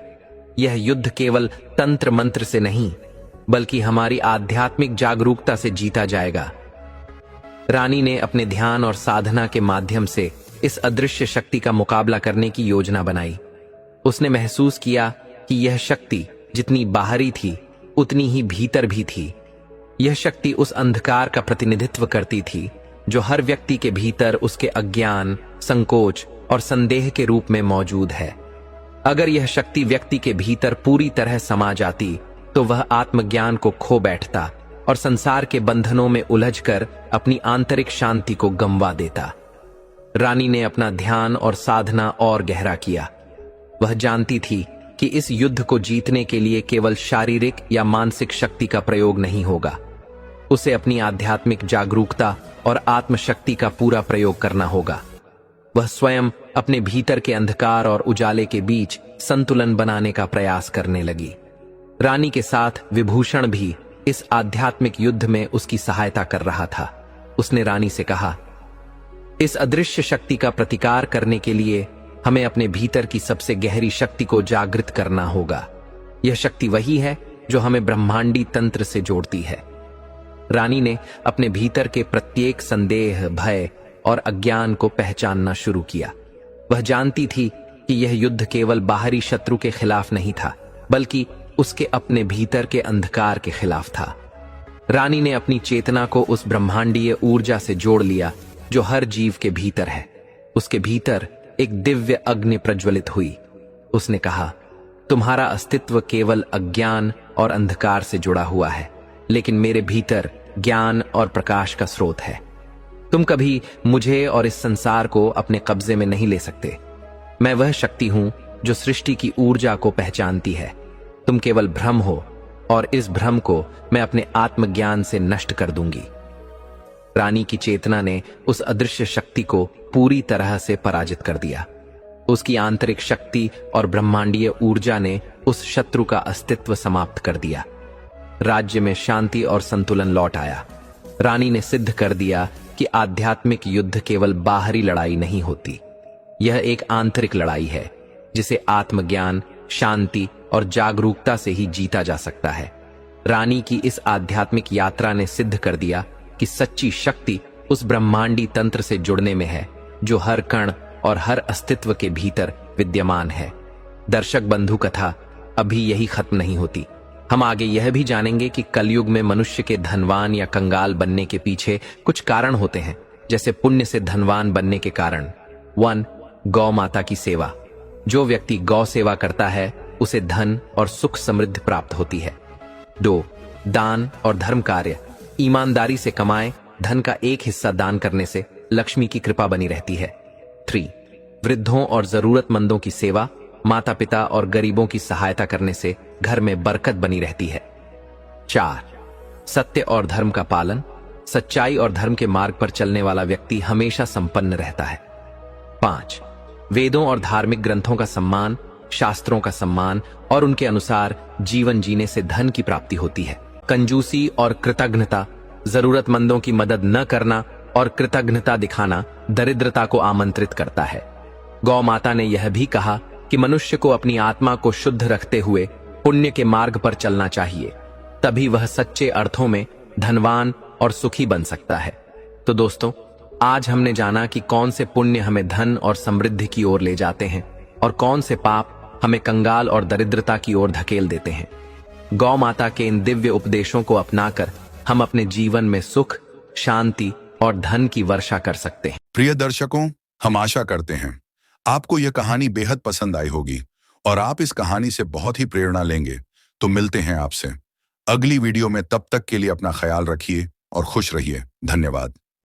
Speaker 2: यह युद्ध केवल तंत्र मंत्र से नहीं, बल्कि हमारी आध्यात्मिक जागरूकता से जीता जाएगा। रानी ने अपने ध्यान और साधना के माध्यम से इस अदृश्य शक्ति का मुकाबला करने की योजना बनाई। उसने महसूस किया कि यह शक्ति जितनी बाहरी थी उतनी ही भीतर भी थी। यह शक्ति उस अंधकार का प्रतिनिधित्व करती थी जो हर व्यक्ति के भीतर उसके अज्ञान, संकोच और संदेह के रूप में मौजूद है। अगर यह शक्ति व्यक्ति के भीतर पूरी तरह समा जाती तो वह आत्मज्ञान को खो बैठता और संसार के बंधनों में उलझकर अपनी आंतरिक शांति को गंवा देता। रानी ने अपना ध्यान और साधना और गहरा किया। वह जानती थी कि इस युद्ध को जीतने के लिए केवल शारीरिक या मानसिक शक्ति का प्रयोग नहीं होगा, उसे अपनी आध्यात्मिक जागरूकता और आत्मशक्ति का पूरा प्रयोग करना होगा। वह स्वयं अपने भीतर के अंधकार और उजाले के बीच संतुलन बनाने का प्रयास करने लगी। रानी के साथ विभूषण भी इस आध्यात्मिक युद्ध में उसकी सहायता कर रहा था। उसने रानी से कहा, इस अदृश्य शक्ति का प्रतिकार करने के लिए हमें अपने भीतर की सबसे गहरी शक्ति को जागृत करना होगा। यह शक्ति वही है जो हमें ब्रह्मांडी तंत्र से जोड़ती है। रानी ने अपने भीतर के प्रत्येक संदेह, भय और अज्ञान को पहचानना शुरू किया। वह जानती थी कि यह युद्ध केवल बाहरी शत्रु के खिलाफ नहीं था, बल्कि उसके अपने भीतर के अंधकार के खिलाफ था। रानी ने अपनी चेतना को उस ब्रह्मांडीय ऊर्जा से जोड़ लिया जो हर जीव के भीतर है। उसके भीतर एक दिव्य अग्नि प्रज्वलित हुई। उसने कहा, तुम्हारा अस्तित्व केवल अज्ञान और अंधकार से जुड़ा हुआ है, लेकिन मेरे भीतर ज्ञान और प्रकाश का स्रोत है। तुम कभी मुझे और इस संसार को अपने कब्जे में नहीं ले सकते। मैं वह शक्ति हूं जो सृष्टि की ऊर्जा को पहचानती है। तुम केवल भ्रम हो और इस भ्रम को मैं अपने आत्मज्ञान से नष्ट कर दूंगी। रानी की चेतना ने उस अदृश्य शक्ति को पूरी तरह से पराजित कर दिया। उसकी आंतरिक शक्ति और ब्रह्मांडीय ऊर्जा ने उस शत्रु का अस्तित्व समाप्त कर दिया। राज्य में शांति और संतुलन लौट आया। रानी ने सिद्ध कर दिया कि आध्यात्मिक युद्ध केवल बाहरी लड़ाई नहीं होती, यह एक आंतरिक लड़ाई है जिसे आत्मज्ञान, शांति और जागरूकता से ही जीता जा सकता है। रानी की इस आध्यात्मिक यात्रा ने सिद्ध कर दिया कि सच्ची शक्ति उस ब्रह्मांडी तंत्र से जुड़ने में है जो हर कण और हर अस्तित्व के भीतर विद्यमान है। दर्शक बंधु, कथा अभी यही खत्म नहीं होती। हम आगे यह भी जानेंगे कि कलयुग में मनुष्य के धनवान या कंगाल बनने के पीछे कुछ कारण होते हैं, जैसे पुण्य से धनवान बनने के कारण। 1. गौ माता की सेवा। जो व्यक्ति गौ सेवा करता है उसे धन और सुख समृद्धि प्राप्त होती है। 2. दान और धर्म कार्य। ईमानदारी से कमाए धन का एक हिस्सा दान करने से लक्ष्मी की कृपा बनी रहती है। 3. वृद्धों और जरूरतमंदों की सेवा। माता पिता और गरीबों की सहायता करने से घर में बरकत बनी रहती है। 4. सत्य और धर्म का पालन। सच्चाई और धर्म के मार्ग पर चलने वाला व्यक्ति हमेशा संपन्न रहता है। 5. वेदों और धार्मिक ग्रंथों का सम्मान, शास्त्रों का सम्मान और उनके अनुसार जीवन जीने से धन की प्राप्ति होती है। कंजूसी और कृतज्ञता। जरूरतमंदों की मदद न करना और कृतज्ञता दिखाना दरिद्रता को आमंत्रित करता है। गौ माता ने यह भी कहा कि मनुष्य को अपनी आत्मा को शुद्ध रखते हुए पुण्य के मार्ग पर चलना चाहिए, तभी वह सच्चे अर्थों में धनवान और सुखी बन सकता है। तो दोस्तों, आज हमने जाना कि कौन से पुण्य हमें धन और समृद्धि की ओर ले जाते हैं और कौन से पाप हमें कंगाल और दरिद्रता की ओर धकेल देते हैं। गौ माता के इन दिव्य उपदेशों को अपनाकर हम अपने जीवन में सुख, शांति और धन की वर्षा कर सकते हैं।
Speaker 1: प्रिय दर्शकों, हम आशा करते हैं आपको यह कहानी बेहद पसंद आई होगी और आप इस कहानी से बहुत ही प्रेरणा लेंगे। तो मिलते हैं आपसे अगली वीडियो में। तब तक के लिए अपना ख्याल रखिए और खुश रहिए। धन्यवाद।